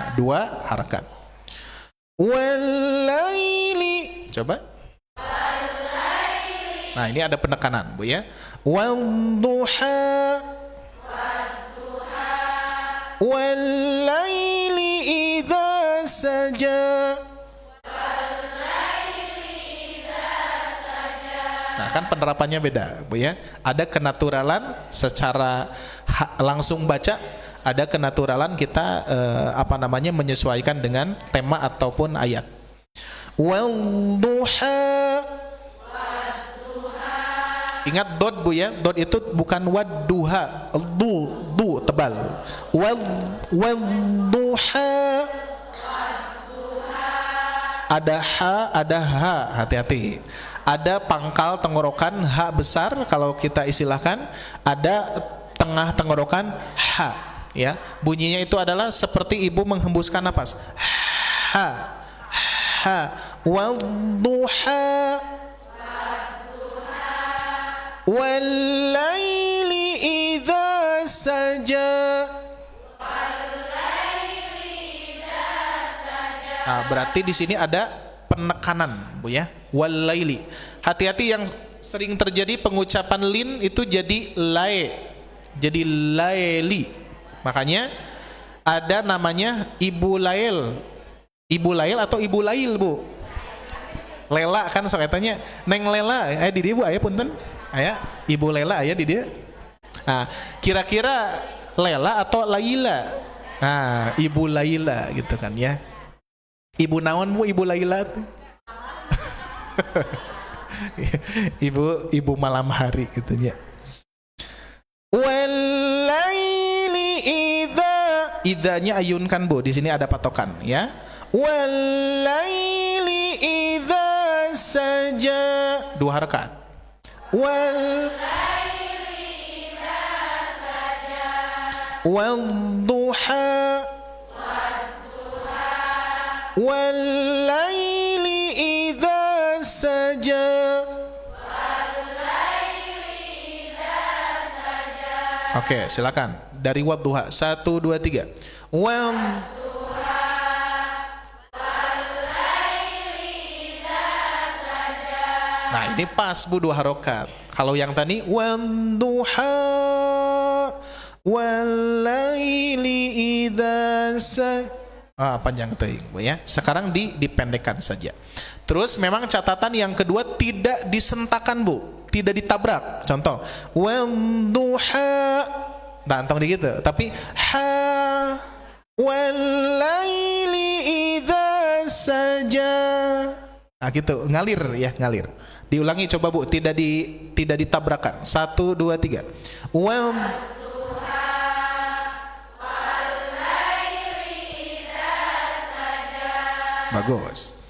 Nah, 2 harakat. Walaili. Coba. Nah ini ada penekanan, Bu ya. Wadduha. Walaili idza saja. Nah kan penerapannya beda, Bu ya. Ada kenaturalan secara langsung baca, ada kenaturalan kita menyesuaikan dengan tema ataupun ayat. Wadduha. Ingat dot, Bu ya. Dot itu bukan wadduha. Du tebal. Wadduha. Ada ha, ada ha, hati-hati. Ada pangkal tenggorokan ha besar kalau kita istilahkan, ada tengah tenggorokan ha ya. Bunyinya itu adalah seperti Ibu menghembuskan napas. Ha. Ha. Wadduha. Walaili idza saja. Nah, berarti di sini ada penekanan, Bu ya. Walaili. Hati-hati yang sering terjadi pengucapan lin itu jadi lae. Jadi laeli. Makanya ada namanya Ibu Lail. Ibu Lail atau Ibu Lail, Bu. Lela kan sok etanya Neng Lela aya di dieu, Bu, aya punten. Aya Ibu Lela aya di dieu. Nah, kira-kira Lela atau Laila? Nah, Ibu Laila gitu kan ya. Ibu naon, Bu, Ibu Laila tuh? Ibu malam hari gitu ya. Walaili idza-nya ayunkan Bu. Di sini ada patokan ya. Walaili idza saja 2 rakaat. Walaili idza saja wadduha walaili idza saja. Oke, silakan. Dari wadduha 1 2 3. Nah, ini pas Bu 2 harokat. Kalau yang tadi wadduha walaili idza panjang teuing Bu ya. Sekarang dipendekkan saja. Terus memang catatan yang kedua tidak disentakan Bu. Tidak ditabrak. Contoh, wadduha. Nah, entong di gitu. Tapi walaili idza saja. Nah, gitu, ngalir ya, ngalir. Diulangi coba Bu, tidak ditabrakan. 1 2 3. Bagus.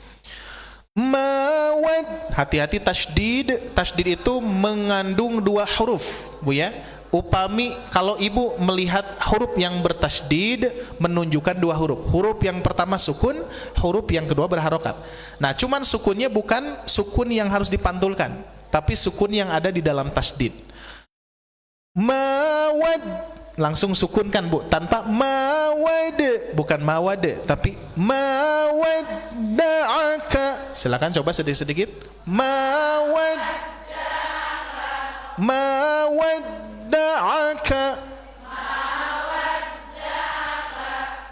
Hati-hati tasydid. Tasydid itu mengandung 2 huruf Bu ya. Upami kalau ibu melihat huruf yang bertasydid menunjukkan 2 huruf. Huruf yang pertama sukun, huruf yang kedua berharokat. Nah, cuman sukunnya bukan sukun yang harus dipantulkan, tapi sukun yang ada di dalam tasydid. Mawad, langsung sukunkan Bu, tanpa mawad, bukan mawad, tapi mawadda'aka. Silakan coba sedikit-sedikit. mawadda'aka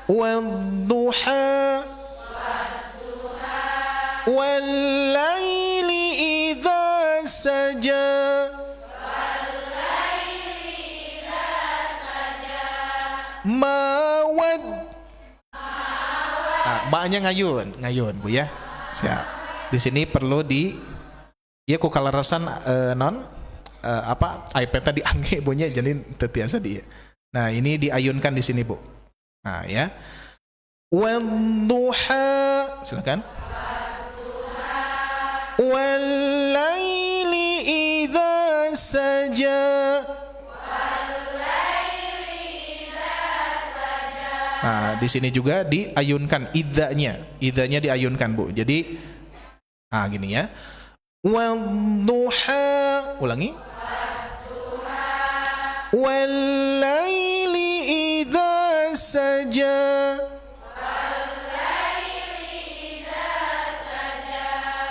wadduha wal-laili idza saja. Maknya ngayun Bu ya. Siap. Di sini perlu ya ku kalarasan iPad tadi angge bunyi jadi tetiasa dia. Nah, ini diayunkan di sini Bu. Nah, ya. Wadduha. Silakan. Wal-laili idza saja. Nah, di sini juga diayunkan idzanya. Idzanya diayunkan Bu. Jadi gini ya. Wadduha. Ulangi. Wal-laili idza saja.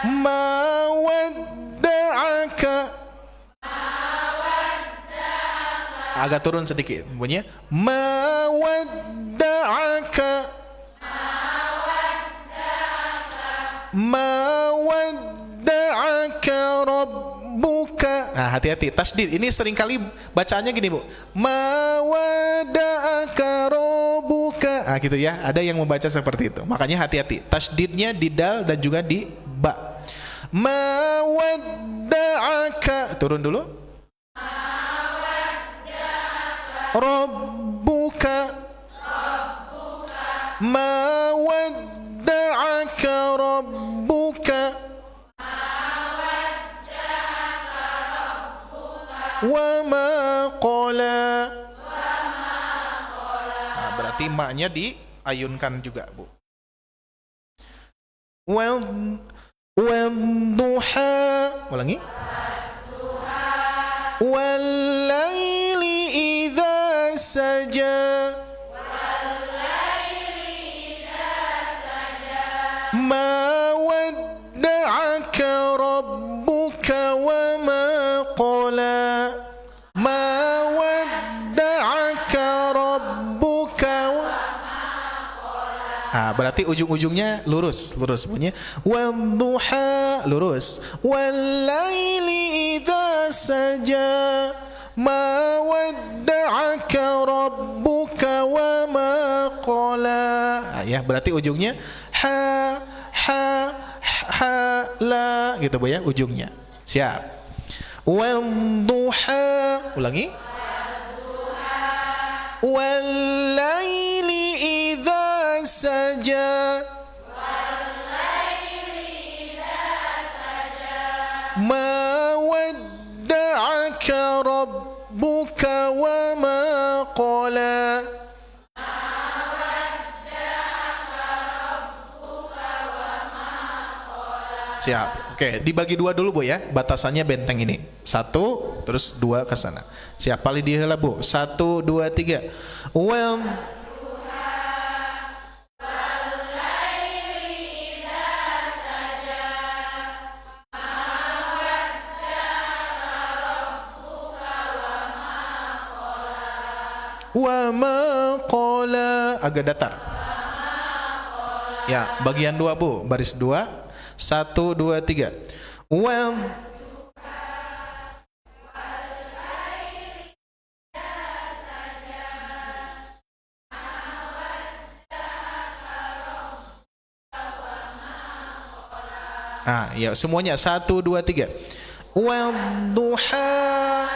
Ma wadda'aka. Agak turun sedikit bunyinya. Ma wadda'aka. Ma wadda'aka rabbuka. Nah, hati-hati tasydid. Ini seringkali bacaannya gini Bu. Ma wadda'aka rabbuka. Nah, gitu ya. Ada yang membaca seperti itu. Makanya hati-hati. Tasydidnya di dal dan juga di ba. Ma wadda'aka. Turun dulu. Rabbuka. Ma wadda'aka rabbuka. Wa ma qala. Nah, berarti maknya diayunkan juga Bu. Wadduha. Ulangi. Wal-laili idza saja. Ma wadda'aka rabbuka wa ma qala. Ma wadda'aka rabbuka wa. Berarti ujung-ujungnya lurus bunyinya. Wadduha lurus. Wal-laili idza saja. Ma wadda'aka rabbuka wa ma qala. Ya, berarti ujungnya la gitu Bu ya ujungnya. Siap. Wadduha, ulangi. Wallaili idza saja. Ma wadda'aka rabbuka wa ma qala. Siap. Oke, dibagi dua dulu Bu ya. Batasannya benteng ini. 1 terus 2 ke sana. Siap. Pali diheula Bu. 1 2 3. Well. Wa ma qala, agak datar. Ya, bagian 2 Bu, baris 2. 1 2 3. Well. Ya semuanya 1 2 3. Well duha.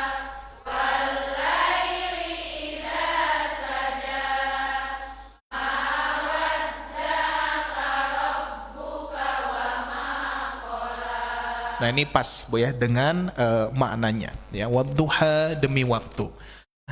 Nah ini pas Bu ya dengan maknanya ya, wadduha demi waktu,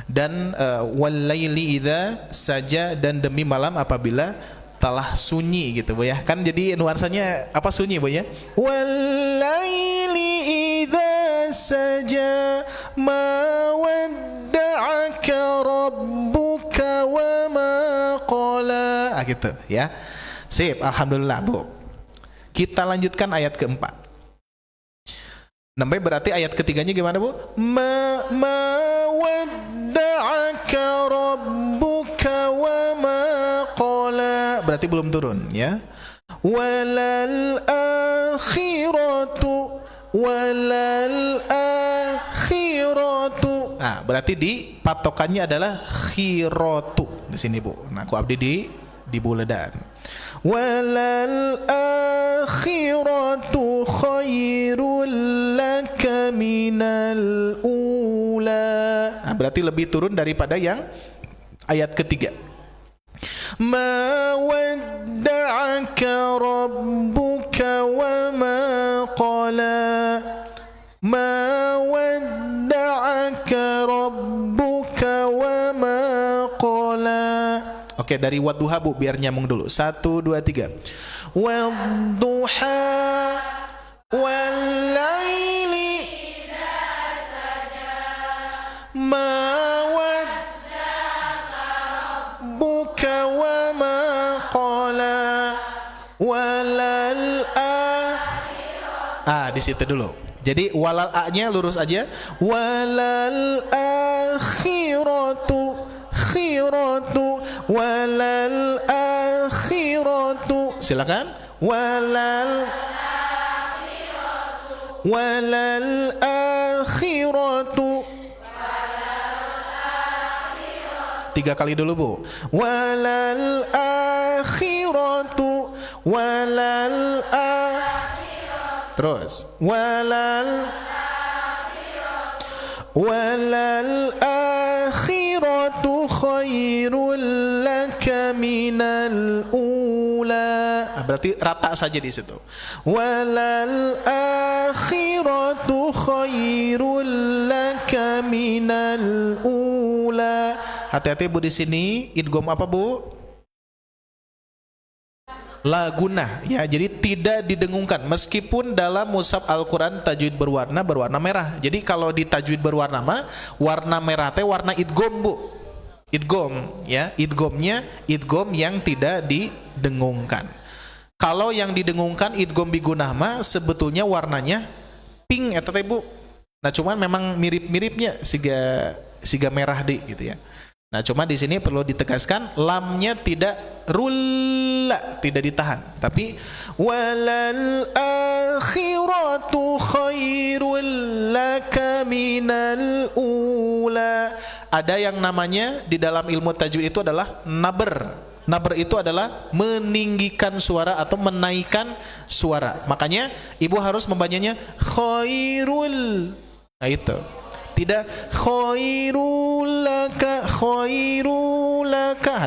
dan wallaili idza saja dan demi malam apabila telah sunyi gitu Bu ya. Kan jadi nuansanya apa sunyi Bu ya? Wallaili idza saja ma wadda'aka rabbuka wa ma qala. Gitu ya. Sip, alhamdulillah Bu. Kita lanjutkan ayat keempat. Namanya berarti ayat ketiganya gimana Bu? Ma wadda'aka rabbuka wa ma qala. Berarti belum turun ya. Walal akhiratu berarti di patokannya adalah khiratu di sini Bu. Nah, aku abdi di buledan. Walal akhiratu khairul laka minal ula. Nah, berarti lebih turun daripada yang ayat ketiga. Ma wadda'aka rabbuka wa ma qala. Ma wadda'aka rabbuka wa ma qala. Oke, dari wadduha Bu biar nyambung dulu. 1 2 3. Wadduha wallaili ma wadda'aka rabbuka wa ma qala walal di situ dulu. Jadi walal a-nya lurus aja. Walal akhiratu khiratu walal akhiratu. Silakan. Walal akhiratu. 3 kali dulu Bu. Walal akhiratu walal terus walal akhiratu khairul laka minal ula. Berarti rata saja di situ. Walal akhiratu khairul laka minal ula. Hati-hati Bu di sini. Idgham apa Bu? La gunah ya, jadi tidak didengungkan meskipun dalam mushaf Al-Qur'an tajwid berwarna merah. Jadi kalau di tajwid berwarna warna merah teh warna idgham Bu. Idgham ya, idghamnya idgham yang tidak didengungkan. Kalau yang didengungkan idgham bigunah sebetulnya warnanya pink eta teh Bu. Nah, cuman memang mirip-miripnya siga merah di gitu ya. Nah, cuma di sini perlu ditegaskan lamnya tidak rulla, tidak ditahan, tapi walal akhiratu khairul laka minal ula. Ada yang namanya di dalam ilmu tajwid itu adalah naber. Nabr itu adalah meninggikan suara atau menaikkan suara. Makanya ibu harus membacanya khairul. Nah itu. Tidak khairul laka.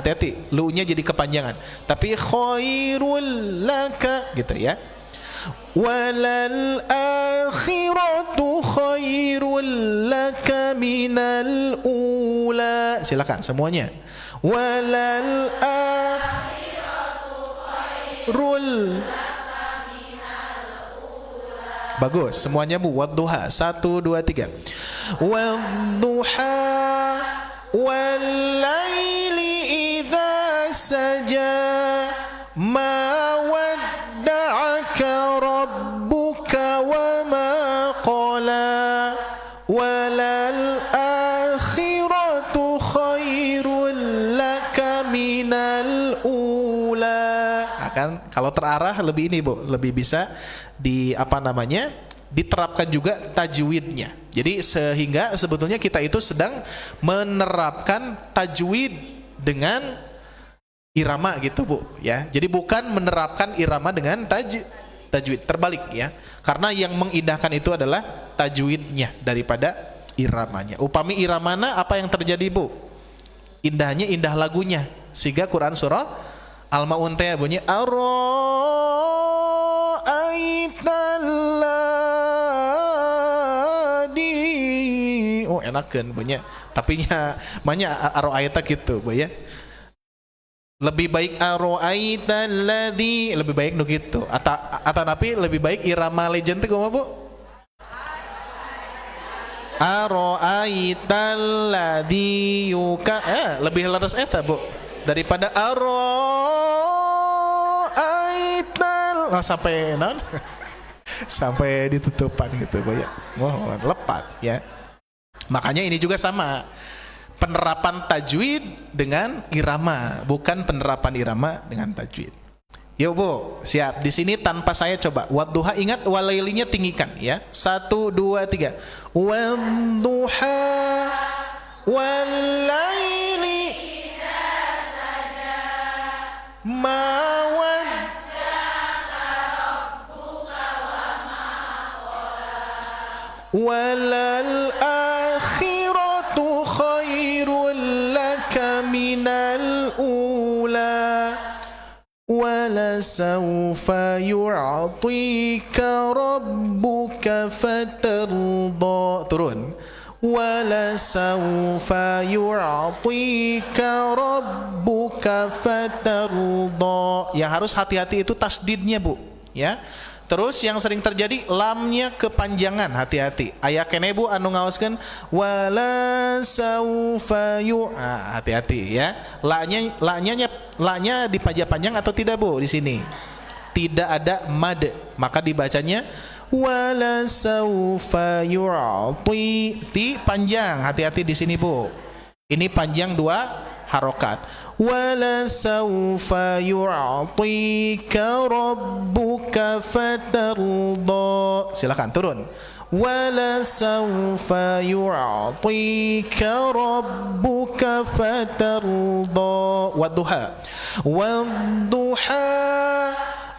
Hati-hati, lu-nya jadi kepanjangan. Tapi khairul laka gitu ya. Walal akhiratu khairul laka minal ula. Silakan semuanya. Walal akhiratu khairul laka minal ula. Bagus, semuanya Bu. Wadduha. 1 2 3. Wadduha wal laili idza saja ma wadda'aka rabbuka wa ma qala walal akhiratu khairul laka minal ula. Akan kalau terarah lebih ini Bu, lebih bisa diterapkan juga tajwidnya. Jadi sehingga sebetulnya kita itu sedang menerapkan tajwid dengan irama gitu Bu ya. Jadi bukan menerapkan irama dengan tajwid, terbalik ya. Karena yang mengindahkan itu adalah tajwidnya daripada iramanya. Upami iramana apa yang terjadi Bu? Indahnya indah lagunya. Sehingga Quran surah Al-Maun teh bunyi enakan banyak tapi banyak aro'aita gitu Bu ya. Lebih baik aro'aita alladzi, lebih baik nu gitu atau napi lebih baik irama legend teh kumaha Bu? Aro'aita alladzi yuka lebih leres eta Bu daripada aro'aita sampai non sampai ditutupan gitu Bu ya. Mohon lepat ya. Makanya ini juga sama, penerapan tajwid dengan irama, bukan penerapan irama dengan tajwid. Yuk Bu, siap. Di sini tanpa saya coba. Wadduha, ingat walailinya tinggikan ya. 1 2 3. Wadduha walaili idza saja ma wadda'aka rabbuka wa ma qala walal akhiratu khairul laka minal ula wala sawfa yu'tika rabbuka fatarda. Turun. Wala sawfa yu'tika rabbuka fatarda. Yang harus hati-hati itu tasdidnya Bu ya. Terus yang sering terjadi lamnya kepanjangan, hati-hati. Aya kene Bu anu ngaoskeun wala saufa yu. Hati-hati ya. La-nya dipanjang atau tidak Bu di sini? Tidak ada mad, maka dibacanya wala saufa yu'ti. Ti panjang, hati-hati di sini Bu. Ini panjang 2 harokat. Wala sawfa yu'tika rabbuka fatarda. Silakan turun. Wala sawfa yu'tika rabbuka fatarda. Wadduha. Wadduha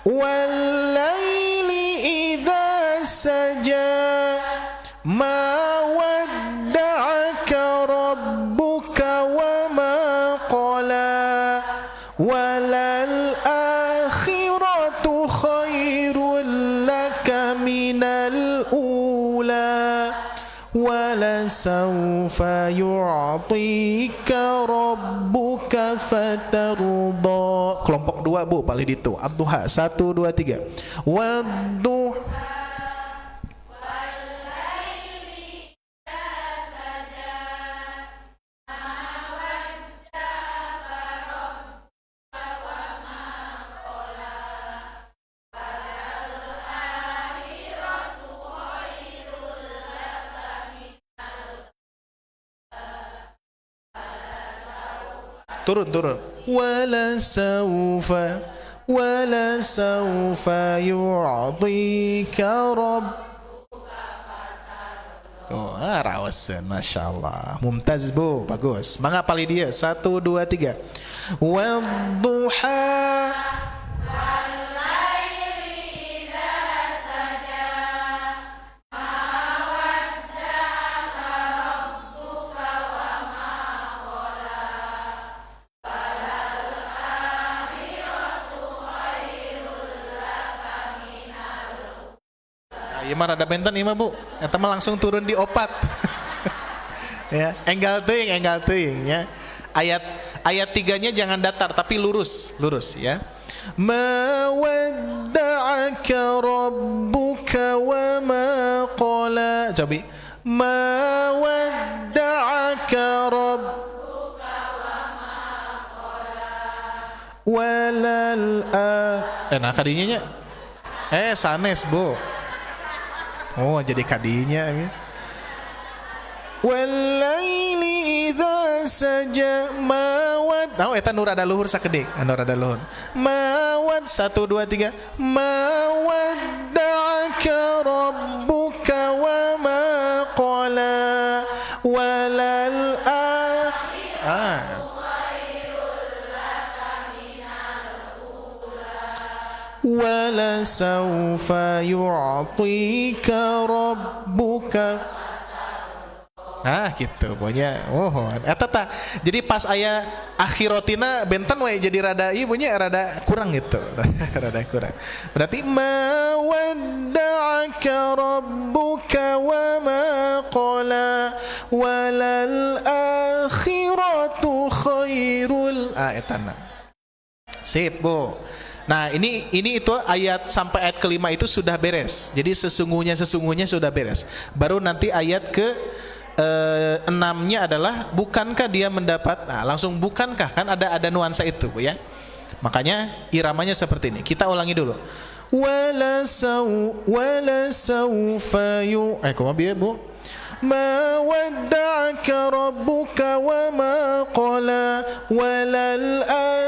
wal laili idza saja ma wadda'aka rabbuka wa ma qala walal akhiratu khairul laka minal ula wala sawfa yu'tika rabbuka fatarda. Kelompok 2 Bu paling itu. Ad-duha 1 2 3. Wadduha turun wala sawfa yu'tika Oh, rawasan, masya Allah. Mumtaz bu, bagus. Mangga pali dia. 1, 2, 3. Wadduha. Ya mah rada benten ieu mah Bu. Eta mah langsung turun di opat. Ya, enggal teuing ya. Ayat 3-nya jangan datar tapi lurus ya. Ma wadda'aka rabbuka wa ma qala. Coba. Ma wadda'aka rabbuka wa ma qala. Walal nah kadinya nya. Sanes Bu. Oh jadi kadinya ya. Walaili idza saja mawad. Oh eta nur ada luhur sakedik, nur ada luhur. Mawad 1 2 3. Mawadda'aka rabbuka wa ma qala walal wala sawfa yu'tika rabbuka. Gitu pokoknya. Eta tah. Jadi pas aya akhiratina benten we jadi rada ieu punya rada kurang gitu. Rada kurang. Berarti ma wadda'aka rabbuka wa ma qala walal akhiratu khairul. Etana. Sip, Bu. Nah ini itu ayat sampai ayat kelima itu sudah beres. Jadi sesungguhnya sudah beres. Baru nanti ayat ke 6-nya adalah bukankah dia mendapat. Nah langsung bukankah kan ada nuansa itu Bu ya. Makanya iramanya seperti ini. Kita ulangi dulu. Wala sawfa kumaha bieu Bu? Ma wadda'aka rabbuka wa ma qala walal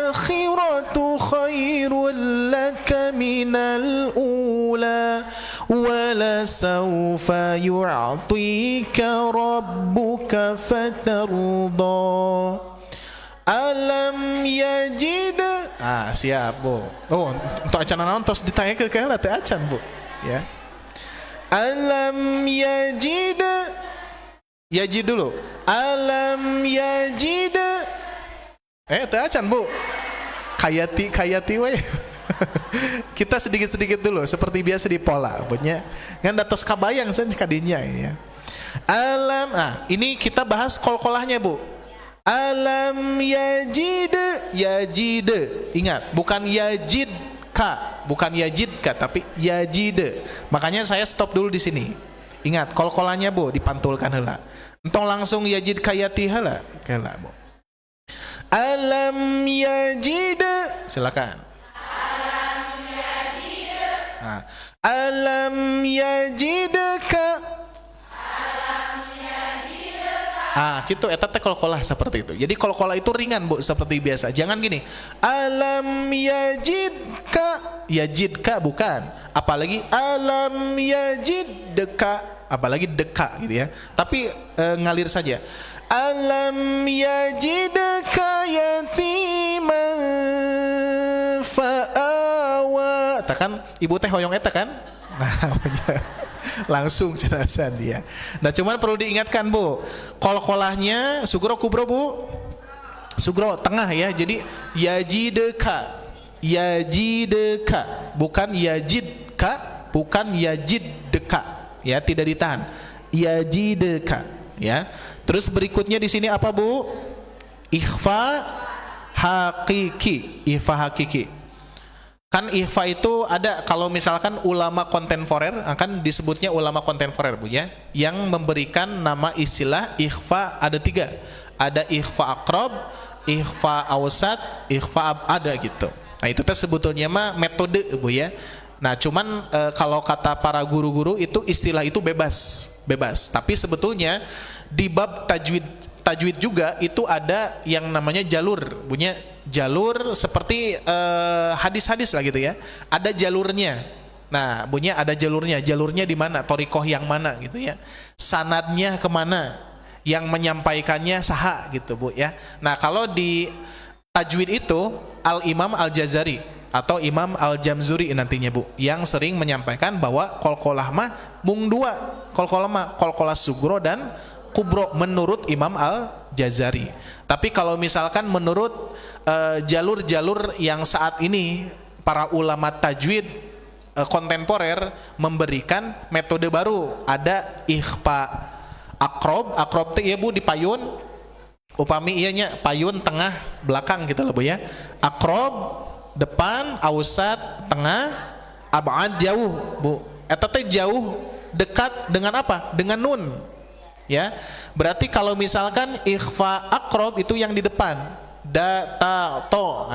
akhiratu khairul laka minal ula wala sawfa yu'tika rabbuka fatarda alam yajid. Siap Bu. Untuk acan naon tos ditanya ke heula teh acan Bu ya. Alam yajid dulu. Alam yajid. Teh acan Bu. Kayati we. Kita sedikit-sedikit dulu seperti biasa di pola. Punya ngan datos kabayang san kadinya ya. Alam. Nah, ini kita bahas qalqalahnya Bu. Alam yajid. Ingat, bukan yajid bukan yajidka tapi yajid. Makanya saya stop dulu di sini. Ingat qalqalahnya Bu, dipantulkan heula. Entong langsung yajid kayati heula Bu. Alam yajid. Silakan. Alam yajidka. Gitu eta teh qalqalah seperti itu. Jadi qalqalah itu ringan Bu, seperti biasa. Jangan gini. Alam yajidka bukan. Apalagi alam yajidka, apalagi deka gitu ya. Tapi ngalir saja. Alam yajidka yatiman fa'awa. Kan ibu teh hoyong eta kan? Langsung cerasan dia. Nah cuman perlu diingatkan Bu, qalqalahnya sugro kubro Bu. Sugro tengah ya. Jadi yajidka bukan yajidka, bukan yajidka ya, tidak ditahan. Yajidka ya. Terus berikutnya di sini apa Bu? Ikhfa hakiki. Kan ikhfa itu ada kalau misalkan ulama kontemporer akan disebutnya ulama kontemporer Bu ya, yang memberikan nama istilah ikhfa ada 3. Ada ikhfa aqrab, ikhfa awsat, ikhfa ada gitu. Nah itu teh sebetulnya mah metode Bu ya. Nah cuman kalau kata para guru-guru itu istilah itu bebas. Tapi sebetulnya di bab tajwid juga itu ada yang namanya jalur, jalur seperti hadis-hadis lah gitu ya. Ada jalurnya. Nah, bunyinya ada jalurnya. Jalurnya di mana? Thoriqoh yang mana gitu ya. Sanadnya kemana? Yang menyampaikannya saha gitu, Bu ya. Nah, kalau di tajwid itu Al-Imam Al-Jazari atau Imam Al-Jamzuri nantinya, Bu, yang sering menyampaikan bahwa qalqalah mah mung dua. Qalqalah mah qalqalah sugro dan kubro menurut Imam Al-Jazari. Tapi kalau misalkan menurut jalur-jalur yang saat ini para ulama tajwid kontemporer memberikan metode baru, ada ikhfa akrob teh ya, Bu, di payun upami ieu nya payun tengah belakang gitu loh, Bu ya. Akrob depan, ausat tengah, abad jauh, Bu. Eta teh jauh dekat dengan apa? Dengan nun. Ya. Berarti kalau misalkan ikhfa akrob itu yang di depan, da ta to,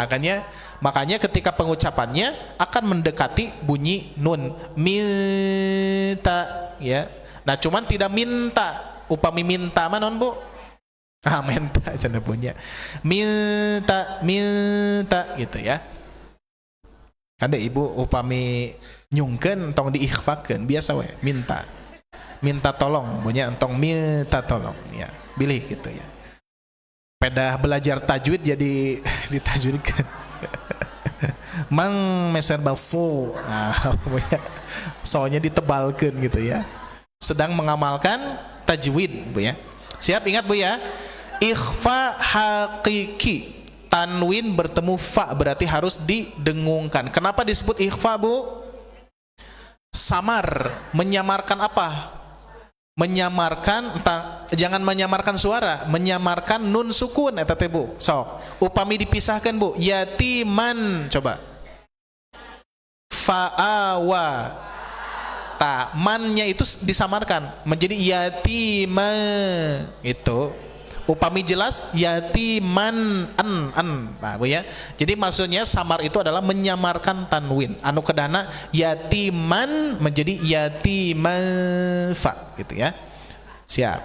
makanya ketika pengucapannya akan mendekati bunyi nun, minta ya. Nah, cuman tidak minta, upami minta mana non, Bu? Minta cenah punya. Minta gitu ya. Kada Ibu upami nyungkeun tong diikhfakeun biasa we, minta. Minta tolong, punya entong minta tolong ya. Pilih gitu ya. Pedah belajar tajwid jadi ditajwidkan. Mang meser balsu, soalnya ditebalkan gitu ya. Sedang mengamalkan tajwid, Bu ya. Siap, ingat, Bu ya. Ikhfa hakiki, tanwin bertemu fa berarti harus didengungkan. Kenapa disebut ikhfa, Bu? Samar, menyamarkan apa? Menyamarkan, jangan menyamarkan suara, menyamarkan nun sukun eta teh, Bu. Sok, upami dipisahkan, Bu, yatiman, coba. Fa'awa. Ta, mannya itu disamarkan menjadi yatima. Itu upami jelas yatiman an. Nah, Bu ya. Jadi maksudnya samar itu adalah menyamarkan tanwin. Anu kedana yatiman menjadi yatimafa gitu ya. Siap.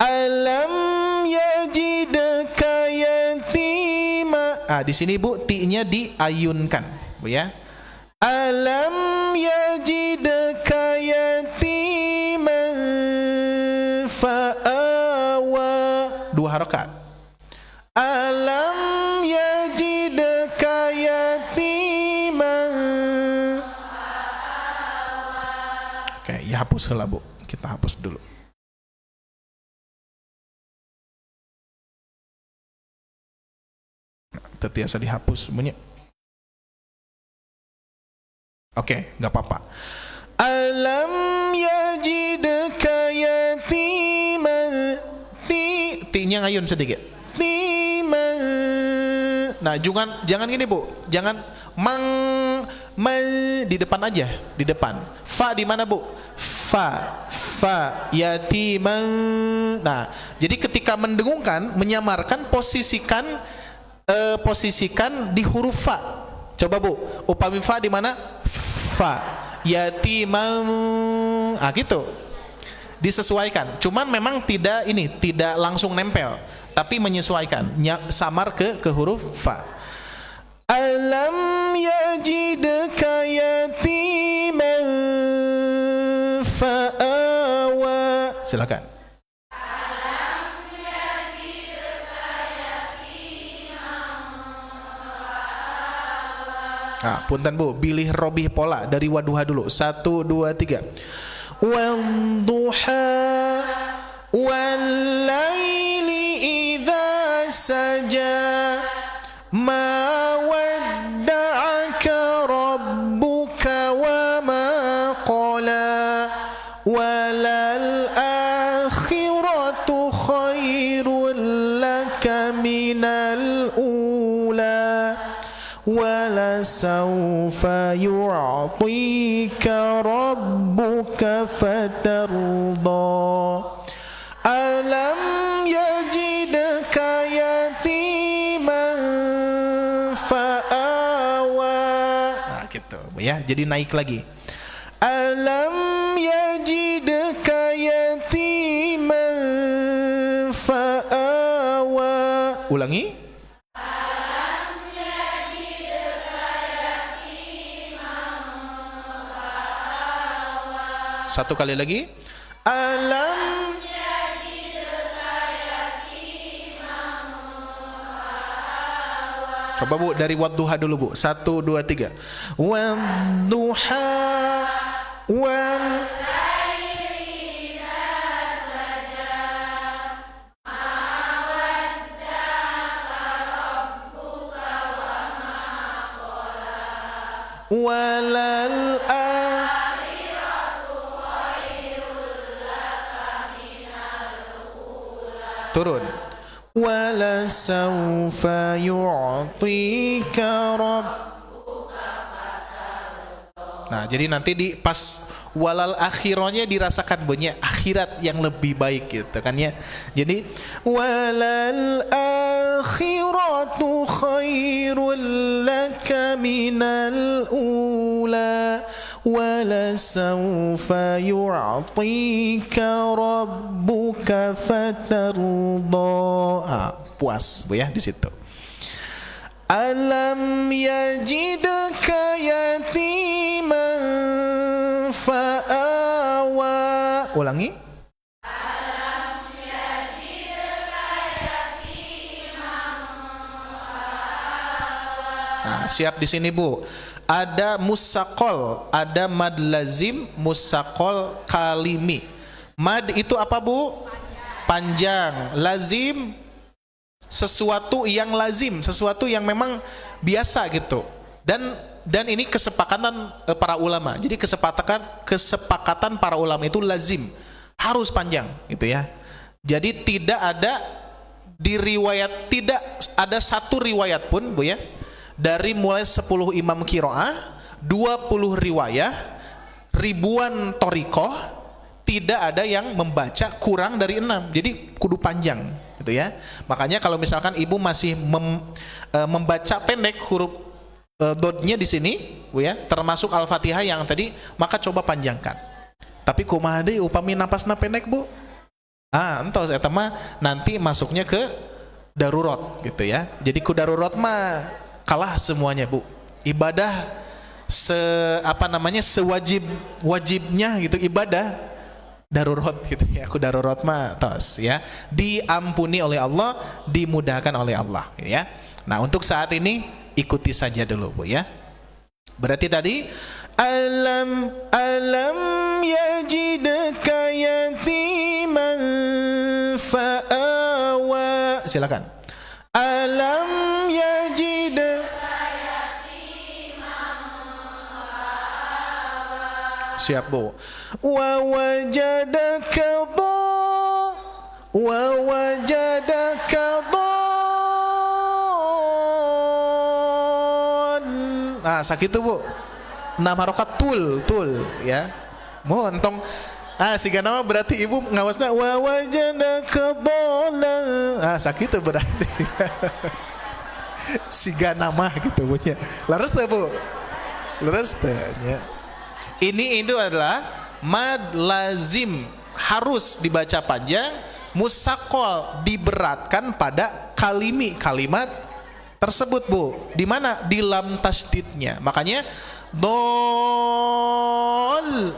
Alam yajidka yatima. Di sini, Bu, ti-nya diayunkan, Bu ya. Alam yajidka yatima fa'awa, dua harokat. Alam yajidka yatima. Oke, ya hapus heula, Bu. Kita hapus dulu. Tetiasa dihapus semuanya. Oke, nggak apa-apa. Alam yajidka yatima. Ti-nya ngayun sedikit. Tima. Nah, jangan gini, Bu. Jangan di depan aja, di depan. Fa di mana, Bu? Fa yatima. Nah, jadi ketika mendengungkan, menyamarkan, posisikan di huruf fa. Coba, Bu, upami fa di mana? Fa yatimam. Gitu. Disesuaikan. Cuman memang tidak langsung nempel, tapi menyesuaikan, samar ke huruf fa. Alam yajidka yatiman fa'awa. Silakan. Punten, Bu, pilih robih pola dari waduha dulu. 1, 2, 3. Wadduha wal-laili idza saja ma wadda'aka rabbuka wa ma qala walal akhiratu khairul laka minal ula wala sawfa yu'tika rabbuka fatarda. Alam yajidka yatiman fa'awa. Gitu, ya. Jadi naik lagi. Alam yajidka yatiman fa'awa. Ulangi. Satu kali lagi. Alam. Coba Bu dari wadduha dulu Bu. 1, 2, 3. Wadduha wal walal turun. Wala sawfa yu'tika rabb. Nah, jadi nanti di pas walal akhironya dirasakan bunyi akhirat yang lebih baik gitu kan ya. Jadi walal akhiratu khairul laka minal ula wala sawfa yu'tika rabbuka fatarda. Puas Bu ya di situ. Alam yajidka yatiman fa'awa. Ulangi. Alam yajidka yatiman fa'awa. Nah, siap di sini Bu. Ada musaqol, ada mad lazim, musaqol kalimi. Mad itu apa Bu? Panjang. Lazim sesuatu yang lazim, sesuatu yang memang biasa gitu. Dan ini kesepakatan para ulama. Jadi kesepakatan para ulama itu lazim, harus panjang gitu ya. Jadi tidak ada satu riwayat pun Bu ya. Dari mulai 10 imam qiraah, 20 riwayah, ribuan thariqah, tidak ada yang membaca kurang dari 6. Jadi kudu panjang gitu ya. Makanya kalau misalkan ibu masih membaca pendek huruf dotnya di sini Bu ya, termasuk Al-Fatihah yang tadi, maka coba panjangkan. Tapi kumaha deui upami napasna pendek Bu? Entos eta mah nanti masuknya ke darurat gitu ya. Jadi ku darurat mah kalah semuanya Bu. Ibadah sewajibnya gitu ibadah darurat gitu ya. Aku darurat mah tos ya. Diampuni oleh Allah, dimudahkan oleh Allah ya. Nah, untuk saat ini ikuti saja dulu Bu ya. Berarti tadi alam yajidka yatiman fa'awa. Silakan. Alam yajidka yatiman fa'awa. Siap Bu. Wa wajadaka sakitu Bu. 6 harokat tul ya. Mau entong siga nama berarti ibu ngawasna wa wajadaka dhalan. Sakitu berarti. Siga nama gitu punya. Leres teh Bu. Leres teh nya. Ini itu adalah mad lazim, harus dibaca panjang, musaqol diberatkan pada kalimat tersebut Bu. Di mana? Di lam tasdidnya. Makanya dol.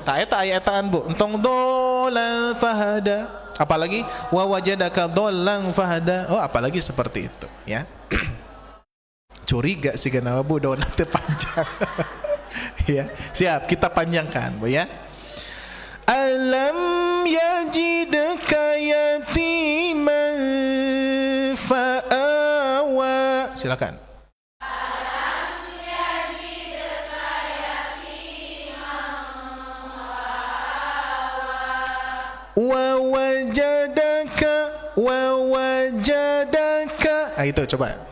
Ta ayataan Bu. Entong dolan fahada. Apalagi wa wajadaka dolan fahada. Oh, apalagi seperti itu ya. Curiga sih kenapa Bu donatnya panjang. Ya, siap kita panjangkan Bu ya. Alam yajidka yatiman fa'awa. Silakan. Alam yajidka yatiman fa'awa. Wa wajadaka. Itu coba.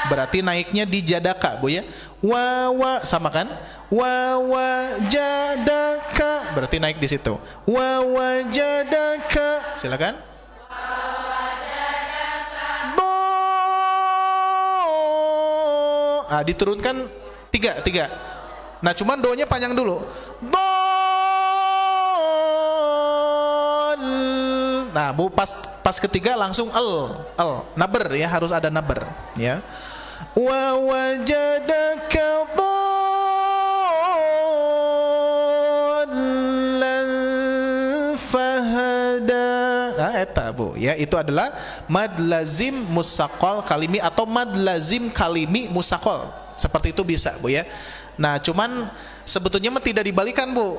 Berarti naiknya di jadaka Bu ya. Sama kan? Wajadaka. Berarti naik di situ. Wajadaka. Silakan. Diturunkan tiga. Nah, cuman doanya panjang dulu. Nah, Bu pas ketiga langsung naber ya, harus ada naber ya. Wa wajadaka ya. Itu adalah mad lazim musaqqal kalimi atau mad lazim kalimi musaqqal. Seperti itu bisa, Bu ya. Nah, cuman sebetulnya mah tidak dibalikan, Bu.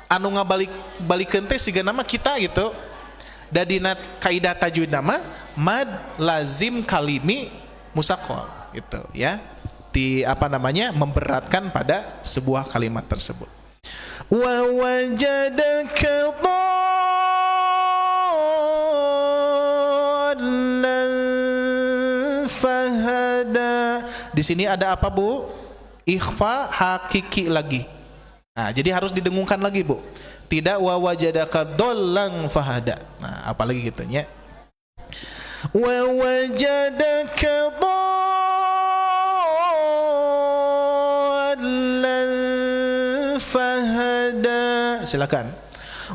Anu ngabalikeun teh siga nama kita gitu. Dadina kaidah tajwid nama mad lazim kalimi musaqqal gitu ya. Memberatkan pada sebuah kalimat tersebut. Wa wajadaka dhallan fahada. Di sini ada apa, Bu? Ikhfa hakiki lagi. Nah, jadi harus didengungkan lagi, Bu. Tidak wa wajadaka dhallan fahada. Nah, apalagi gitu nya. Wa wajadaka fahada. Silakan.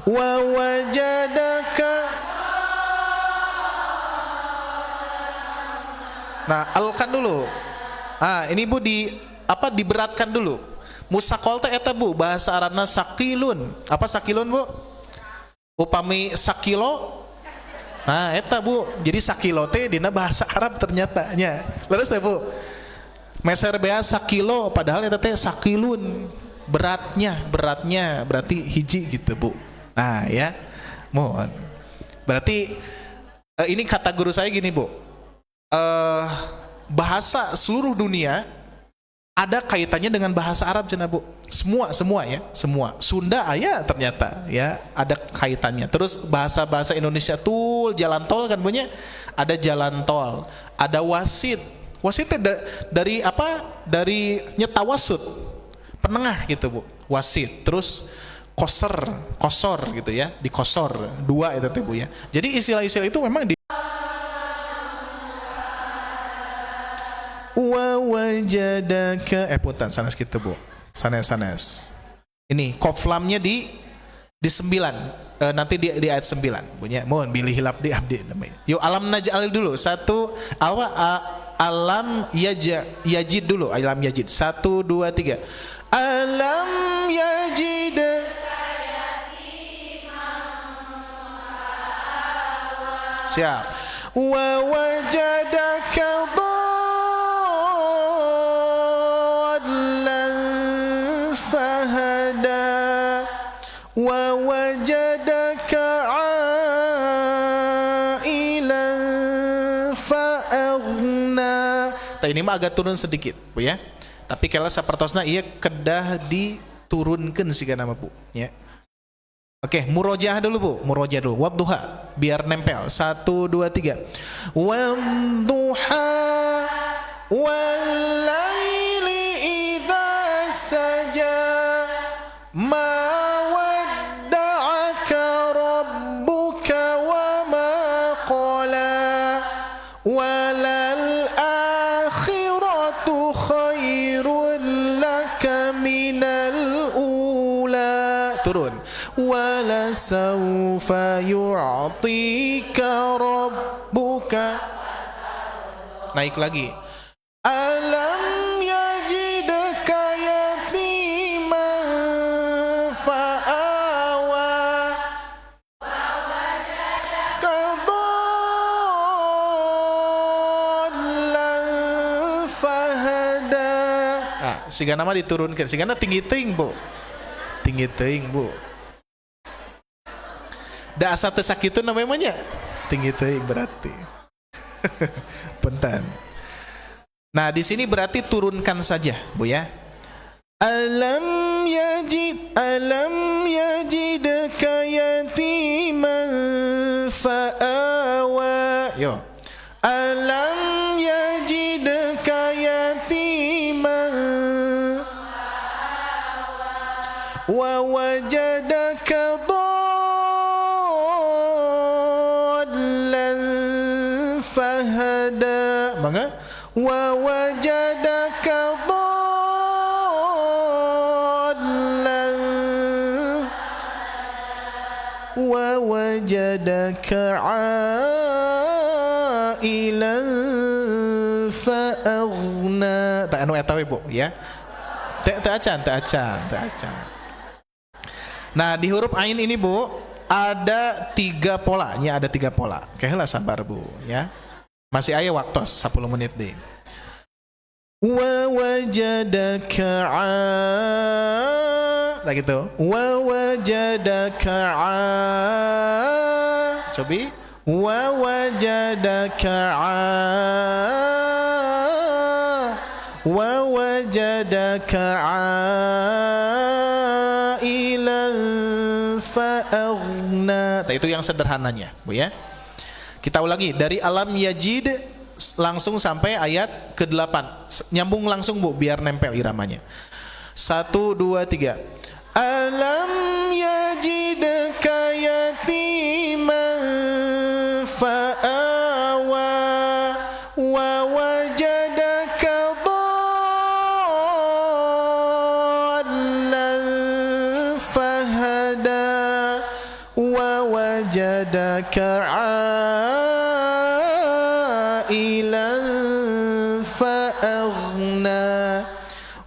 Wa wajadaka. Nah, alkan dulu. Ini Bu diberatkan dulu. Musaqqal teh eta, Bu, bahasa Arabna sakilun. Apa sakilun, Bu? Upami sakilo. Nah, eta, Bu. Jadi sakilo teh dina bahasa Arab ternyata nya. Leres ya, Bu? Meser bea sakilo padahal eta teh sakilun. Beratnya berarti hiji gitu, Bu. Nah, ya. Mohon. Berarti ini kata guru saya gini, Bu. Bahasa seluruh dunia ada kaitannya dengan bahasa Arab, cenah, Bu. Semua ya, semua. Sunda aya ternyata ya, ada kaitannya. Terus bahasa-bahasa Indonesia tuh jalan tol kan punya, ada jalan tol, ada wasit. Wasit dari apa? Dari nyetawasut. Penengah gitu, Bu. Wasit. Terus kosor gitu ya, dikosor. Dua itu tuh, Bu ya. Jadi istilah-istilah itu memang di wa wajadaka punten sanes gitu, Bu. Sanes. Ini koflamnya di 9. Nanti di ayat 9 punya. Mohon bilih hilap di abdi namanya. Yuk alam naj'al dulu. Satu alam yajid dulu. Alam yajid. 1 2 3. Alam yajid. Siap. Wa wajadaka wa wajadaka ailan fa'aghna. Ini mah agak turun sedikit, Bu ya. Tapi kalau sapertosna ieu kedah diturunkeun siga nama, Bu ya. Oke, murojaah dulu, Bu. Murojaah dulu. Wadduha biar nempel. 1 2 3. Wadduha wal laili idza saja. Wala sawfa yu'tika rabbuka. Naik lagi. Alam yajidka yatiman fa'awa kadhallan fahada. Siga nama diturunkan. Siga nama tinggi ting, Bu. Tinggi ting, Bu. Da asa teu sakitu namanya tinggi teuing berarti. Punten. Nah, di sini berarti turunkan saja, Bu ya. Alam yajidka yatiman fa'awa. Yo. Alam yajidka yatiman wa wajadaka fahada. Mangga wa wajadaka dhallan wa wajadaka ailan fa'aghna. Tak anu eta we, Bu ya. Teu acan. Nah, di huruf ain ini, Bu, Ada 3 pola, ada 3 pola. Kayaklah sabar Bu, ya. Masih aya waktu 10 menit deh. Wa wajadaka nah gitu. Wa wajadaka cobi. Wa wajadaka wa wajadaka ailan fa'aghna. Nah, itu yang sederhananya, Bu ya. Kita ulangi dari alam yajid langsung sampai ayat ke-8. Nyambung langsung Bu biar nempel iramanya. 1 2 3. Alam yajidka yatiman fa'awa wa wajadaka dhallan fahada wa wajadaka ailan fa'aghna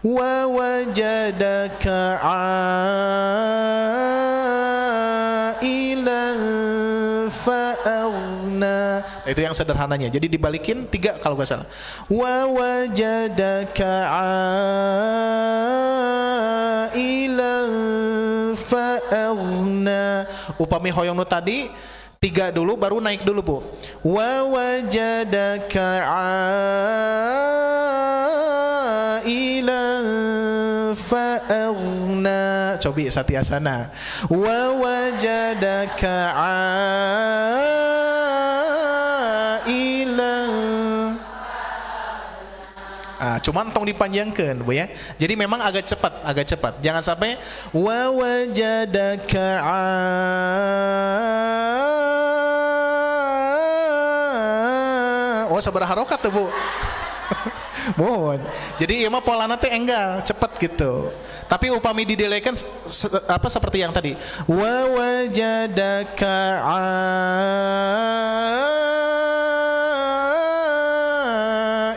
wa wajadaka ailan fa'aghna. Itu yang sederhananya. Jadi dibalikin 3 kalau nggak salah. Wa wajadaka ailan fa'aghna. Upami hoyong nu tadi 3 dulu baru naik dulu Bu. Wa wajadaka ailan fa'aghna. Cobi satiasana. Wa wajadaka ailan. Cuman tong dipanjangkan Bu ya. Jadi memang agak cepat. Jangan sampai wa wajadaka oh sabar harokat tuh Bu. Mohon. Jadi mah polana teh enggal, cepet gitu. Tapi upami didelekan seperti yang tadi. Wa wajadaka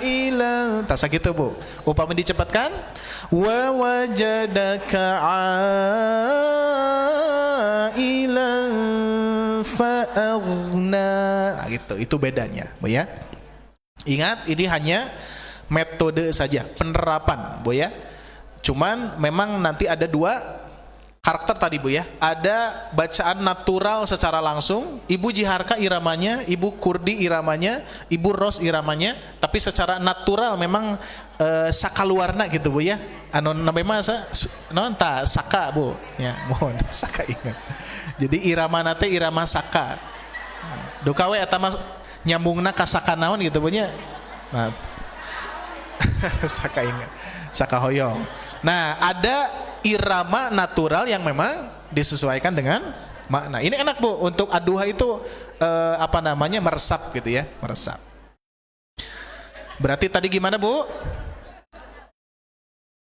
ailan. Tak gitu Bu. Upami dicepatkan wa wajadaka ailan fa'aghna. Nah, gitu. Itu bedanya, Bu ya. Ingat, ini hanya metode saja, penerapan, Bu ya. Cuman memang nanti ada 2 karakter tadi Bu ya. Ada bacaan natural secara langsung, Ibu Jiharka iramanya, Ibu Kurdi iramanya, Ibu Ros iramanya, tapi secara natural memang sakaluarna gitu Bu ya. Anu namanya masa non ta saka Bu ya, mohon saka ingat. Jadi irama nate irama saka. Dukawe eta mah nyambungna ka saka naon gitu Bu nya. Nah, saka ingat, saka hoyong. Nah, ada irama natural yang memang disesuaikan dengan makna. Ini enak Bu untuk aduha itu meresap gitu ya, meresap. Berarti tadi gimana Bu?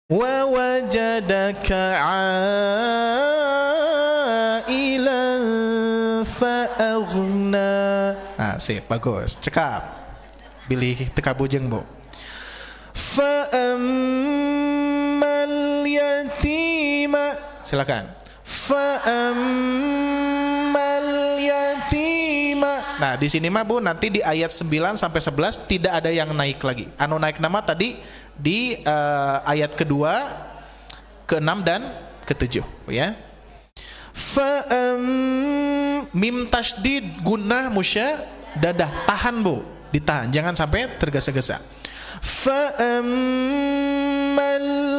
Wa wajadaka ailan fa'aghna. Sip, bagus, cekap. Pilih teka bujeng Bu. Fa'ammal yatima. Silakan. Fa'ammal yatima. Nah, di sini mah Bu nanti di ayat 9 sampai 11 tidak ada yang naik lagi. Anu naik nama tadi di ayat kedua, ke-6 dan ke-7 ya. Mim tasdid gunnah dadah tahan Bu, ditahan jangan sampai tergesa-gesa. Fa'ammal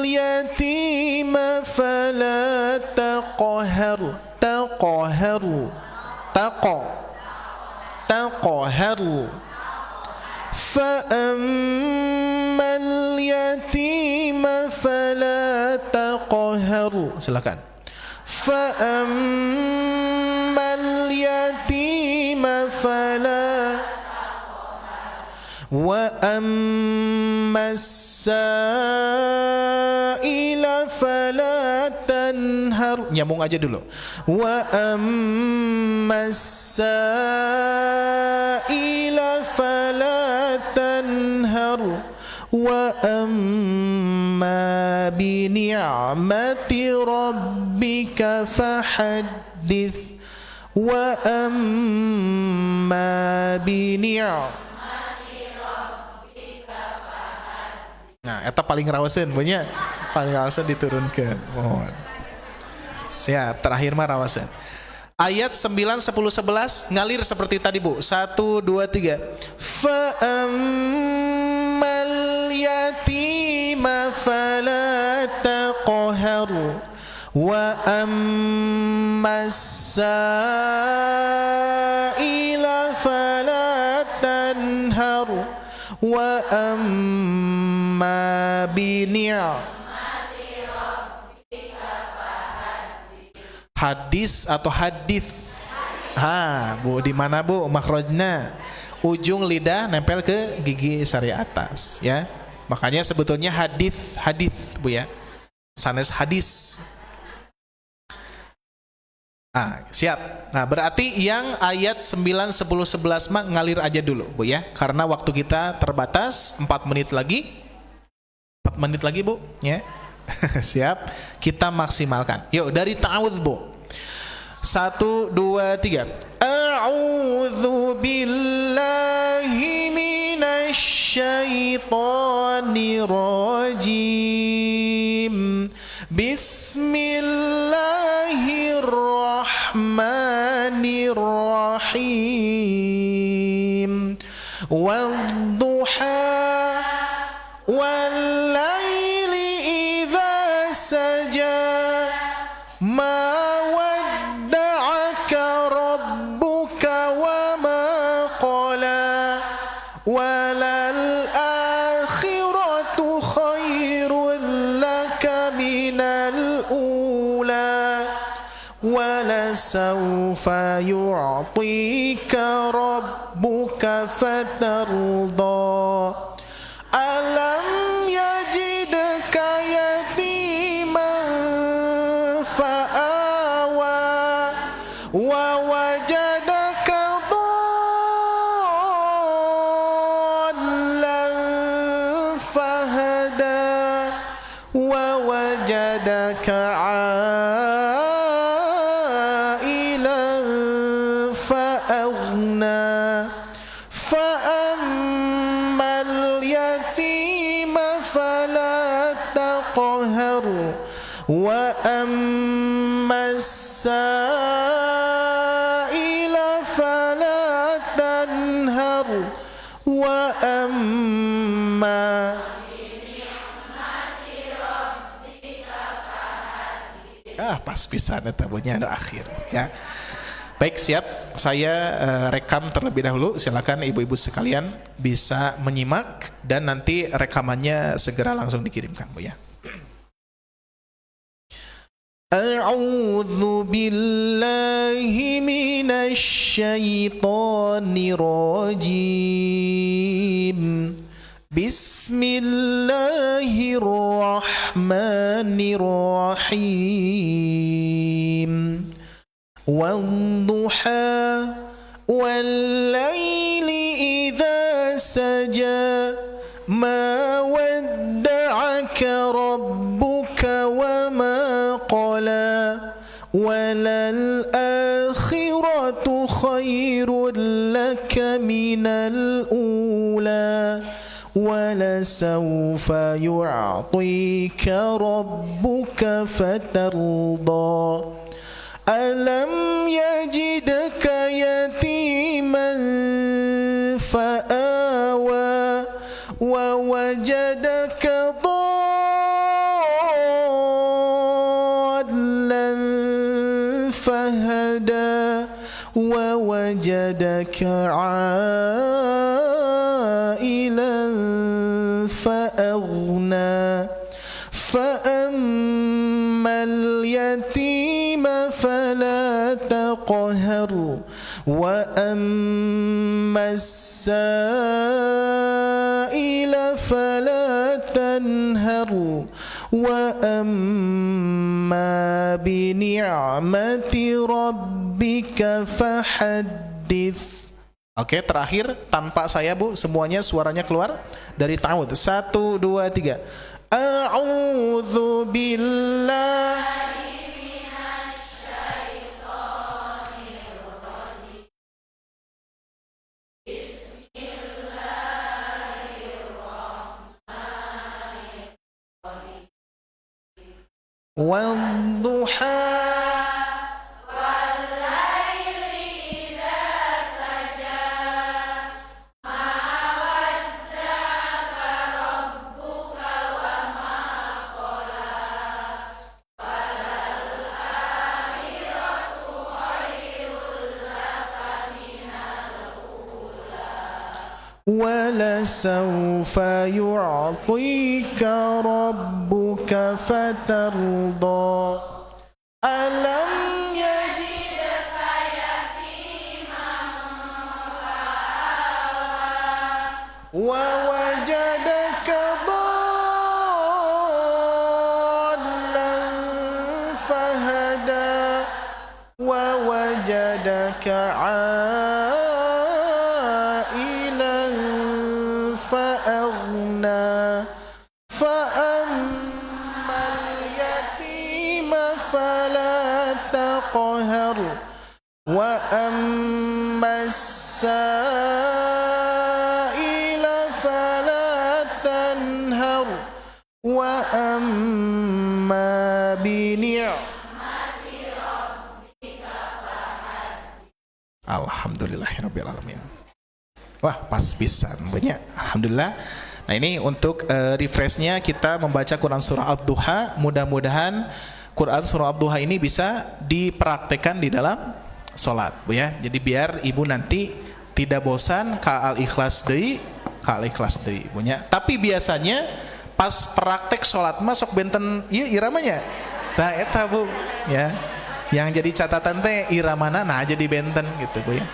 yatima fala taqharu Fa'ammal yatima fala taqharu. Silakan. Fa'ammal yatima fala wa ammas sa'ila fala tanhar. Nyambung aja dulu. Wa ammas sa'ila fala tanhar wa amma bi ni'mati rabbika fahaddits wa amma Nah, eta paling rawasan punya. Paling rawasan diturunkan. Mohon. Siap, terakhir mah rawasan. Ayat 9, 10, 11 ngalir seperti tadi Bu. 1, 2, 3. Fa ammal yatima fala taqhar wa ammas sa'ila fala tanhar wa amma hadis atau hadith. Bu, di mana Bu makhrajna? Ujung lidah nempel ke gigi sari atas ya. Makanya sebetulnya hadith Bu ya. Sanes hadis. Siap. Nah, berarti yang ayat 9, 10, 11 mah ngalir aja dulu Bu ya. Karena waktu kita terbatas 4 menit lagi. 4 menit lagi Bu ya. Siap, kita maksimalkan. Yuk dari ta'awudz Bu. 1, 2, 3. A'udzu billahi minasy syaithanir rajim. Bismillahirrahmanirrahim. Wadduha wal-laili idza saja ma wadda'aka rabbuka wa ma qala walal akhiratu khairul laka minal ula walasawfa yu'tika rabbuka fatarda. Alam yajidka yatiman fa'awa wa wajadaka dhallan fahada wa wajadaka ailan fa'aghna fa'ammal yatima fala taqhar wa ammas sa'ila fala tanhar wa amma pas pisan eta bunyi anu akhir ya. Baik, siap. Saya rekam terlebih dahulu. Silakan ibu-ibu sekalian bisa menyimak dan nanti rekamannya segera langsung dikirimkan Bu ya. A'udzu billahi minasy syaithanir rajim. Bismillahirrahmanirrahim. Wadduha wal-laili idza saja ma wadda'aka rabbuka wa ma qala walal akhiratu khairul laka minal ula walasawfa yu'tika rabbuka fatarda. Alam yajidka yatiman fa'awa wa wajadaka dhallan fahada wa wajadaka ailan fa'aghna fa'ammal yatima fala taqhar wa ammas sa'ila fala tanhar wa amma bi ni'mati rabbika fahaddits. Oke, terakhir tanpa saya Bu, semuanya suaranya keluar dari ta'awudz. 1, 2, 3. A'udzu billahi minasy syaithanir wadduha ولسوف يعطيك ربك فترضى ألم يجدك يتيما فآوى ووجدك ضالا فهدى ووجدك عائلا فأغنى فأما اليتيم فلا تقهر وأما السائل فلا تنهر وأما بنعمة ربك فحدث. Alhamdulillahirabbil alamin. Wah, pas pisan banyak. Alhamdulillah. Nah, ini untuk refreshnya kita membaca Quran surah Ad-Duha. Mudah-mudahan Quran surah Ad-Duha ini bisa dipraktekkan di dalam sholat, Bu ya. Jadi biar ibu nanti tidak bosan ka al-ikhlas deui, Bu nya. Tapi biasanya pas praktek sholat masuk benten ieu iramanya. Nah, eta Bu ya. Yang jadi catatan teh iramana nah jadi benten gitu, Bu ya.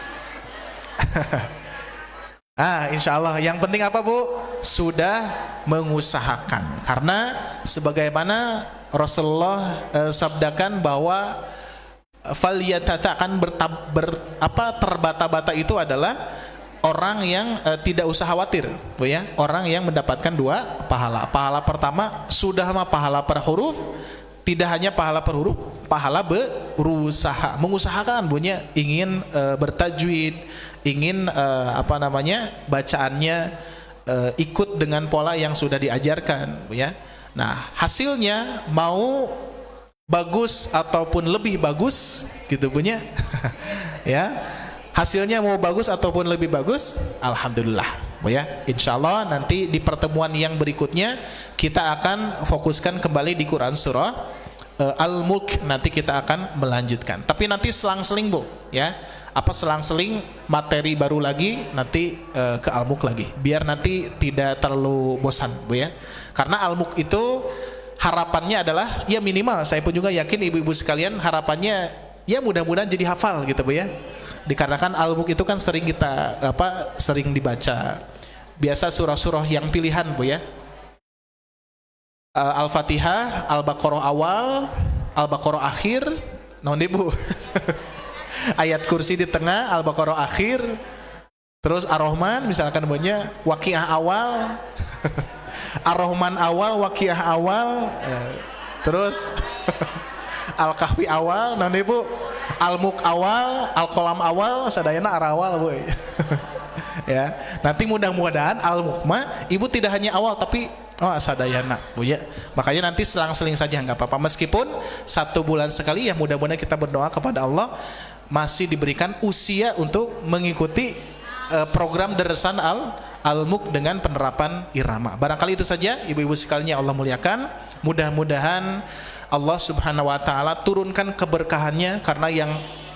Insya Allah yang penting apa Bu? Sudah mengusahakan. Karena sebagaimana Rasulullah sabdakan bahwa faliyatata akan terbata-bata itu adalah orang yang tidak usah khawatir, Bu ya. Orang yang mendapatkan 2 pahala. Pahala pertama sudah mah pahala per huruf, tidak hanya pahala per huruf, pahala berusaha, mengusahakan Bu nya ingin bertajwid, ingin bacaannya ikut dengan pola yang sudah diajarkan, Bu ya. Nah, hasilnya mau bagus ataupun lebih bagus gitu Bu nya. Ya. Hasilnya mau bagus ataupun lebih bagus, alhamdulillah, Bu ya. Insyaallah nanti di pertemuan yang berikutnya kita akan fokuskan kembali di Quran surah Al-Mulk. Nanti kita akan melanjutkan. Tapi nanti selang-seling Bu ya. Apa selang-seling materi baru lagi nanti ke Al-Mulk lagi. Biar nanti tidak terlalu bosan, Bu ya. Karena Al-Mulk itu harapannya adalah ya minimal saya pun juga yakin ibu-ibu sekalian harapannya ya mudah-mudahan jadi hafal gitu, Bu ya. Dikarenakan Al-Mulk itu kan sering kita sering dibaca. Biasa surah-surah yang pilihan, Bu ya. Al-Fatihah, Al-Baqarah awal, Al-Baqarah akhir, naon deui Bu? Ayat kursi di tengah, Al-Baqarah akhir, terus Ar-Rahman misalkan punya Waqiah awal, Ar-Rahman awal, Waqiah awal, terus Al-Kahfi awal, nanti Bu Al-Mulk awal, Al-Qalam awal, sadayana arawal Bu. Ya, nanti mudah-mudahan Al-Mulk mah ibu tidak hanya awal tapi sadayana, Bu ya. Makanya nanti selang-seling saja nggak apa-apa, meskipun 1 bulan sekali ya mudah-mudahan kita berdoa kepada Allah masih diberikan usia untuk mengikuti program darasan Al-Mulk dengan penerapan irama. Barangkali itu saja ibu-ibu sekalian yang Allah muliakan. Mudah-mudahan Allah Subhanahu wa taala turunkan keberkahannya, karena yang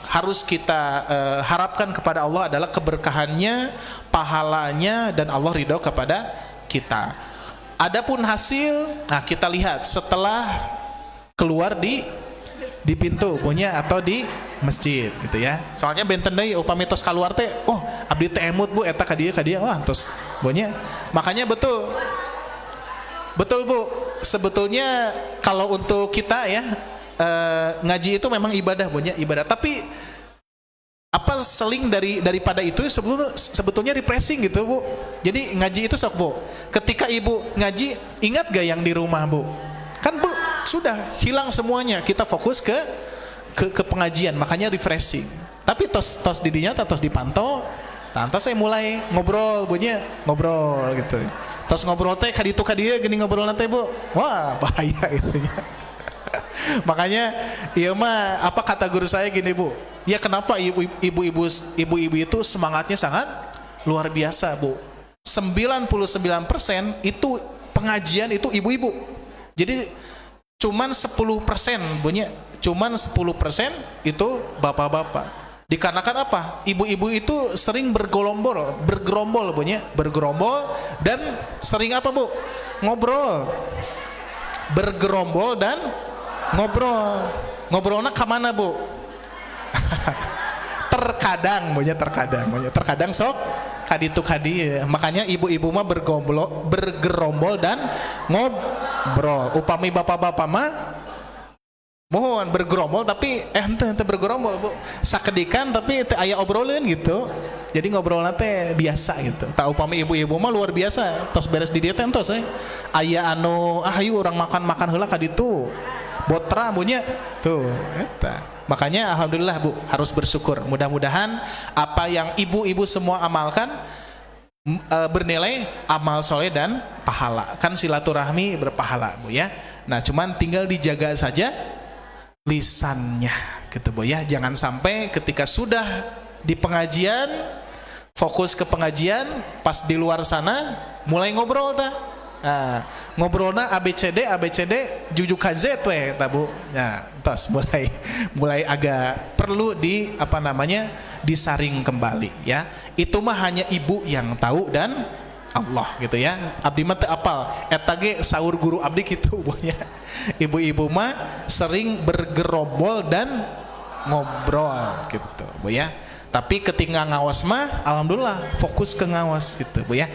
harus kita harapkan kepada Allah adalah keberkahannya, pahalanya, dan Allah ridho kepada kita. Adapun hasil, nah kita lihat setelah keluar di pintu punya atau di masjid gitu ya. Soalnya benten deui upami tos kaluar teh, abdi teh emut Bu eta ka dieu wah tos punya. Makanya betul Bu, sebetulnya kalau untuk kita ya ngaji itu memang ibadah punya ibadah, tapi apa seling daripada itu sebetulnya refreshing gitu Bu. Jadi ngaji itu sok Bu, ketika ibu ngaji ingat gak yang di rumah Bu? Kan Bu sudah hilang semuanya, kita fokus ke pengajian, makanya refreshing. Tapi tos didinya tos dipantau, tos saya mulai ngobrol punya ngobrol gitu. Tos ngobrol teh kaditu kadieu gini ngobrol nanti Bu, wah bahaya gitu ya. Makanya iya mah apa kata guru saya gini Bu, ya kenapa ibu-ibu itu semangatnya sangat luar biasa Bu. 99% itu pengajian itu ibu-ibu. Jadi cuman 10% bunyi, cuman 10% itu bapak-bapak. Dikarenakan apa? Ibu-ibu itu sering bergerombol bunyi, bergerombol dan sering apa Bu? Ngobrol. Bergerombol dan ngobrol. Ngobrolnya kemana Bu? terkadang sok kaditu kadi. Makanya ibu-ibu mah bergerombol dan ngobrol. Upami bapak-bapak mah mohon bergerombol tapi ente bergerombol Bu. Sakedikan tapi teh aya obrolan gitu. Jadi ngobrol teh biasa gitu. Tak upami ibu-ibu mah luar biasa. Tos beres di dia teh entos aya anu ayo orang makan heula kaditu. Botra punya tuh eta. Makanya alhamdulillah Bu, harus bersyukur. Mudah-mudahan apa yang ibu-ibu semua amalkan bernilai amal soleh dan pahala. Kan silaturahmi berpahala Bu ya. Nah cuman tinggal dijaga saja lisannya gitu Bu ya. Jangan sampai ketika sudah di pengajian fokus ke pengajian, pas di luar sana mulai ngobrol dah. Ngobrolna ABCD jujuk KZ we ta Bu. Nah, tos mulai agak perlu disaring kembali ya. Itu mah hanya ibu yang tahu dan Allah gitu ya. Abdi mah teu apal eta ge saur guru abdi kitu Bu ya. Ibu-ibu mah sering bergerombol dan ngobrol gitu Bu ya. Tapi ketika ngawas mah alhamdulillah fokus ke ngawas gitu Bu ya.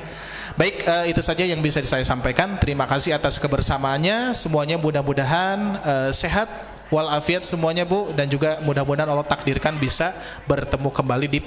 Baik, itu saja yang bisa saya sampaikan. Terima kasih atas kebersamaannya. Semuanya mudah-mudahan sehat walafiat semuanya Bu, dan juga mudah-mudahan Allah takdirkan bisa bertemu kembali di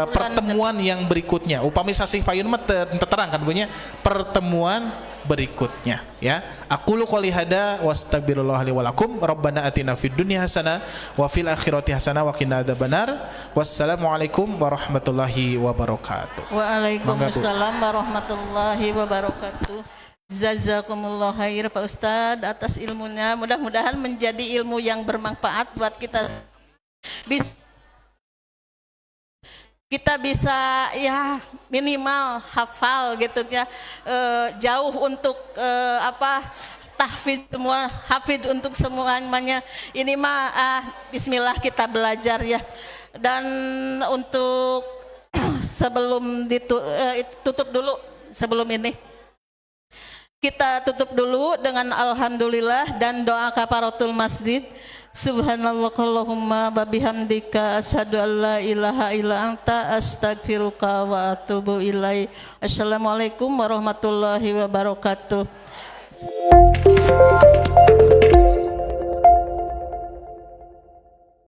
pertemuan yang berikutnya. Upami sasih payun mah terang kan punya pertemuan berikutnya ya. Aqulu qouli hada wastaghfirullah li wa lakum. Rabbana atina fid dunya hasanah wa fil akhirati hasanah wa qina adzabannar. Wassalamualaikum warahmatullahi wabarakatuh. Waalaikumsalam warahmatullahi wabarakatuh. Jazakumullah khair Pak Ustadz atas ilmunya. Mudah-mudahan menjadi ilmu yang bermanfaat buat kita. Kita bisa ya minimal hafal gitu ya, jauh untuk tahfidz semua, hafidz untuk semuanya. Ini mah bismillah kita belajar ya. Dan untuk sebelum tutup dulu, sebelum ini kita tutup dulu dengan alhamdulillah dan doa kafaratul masjid. Subhanallahumma wa bihamdika asyhadu an la ilaha illa anta astaghfiruka wa atubu ilaik. Assalamualaikum warahmatullahi wabarakatuh.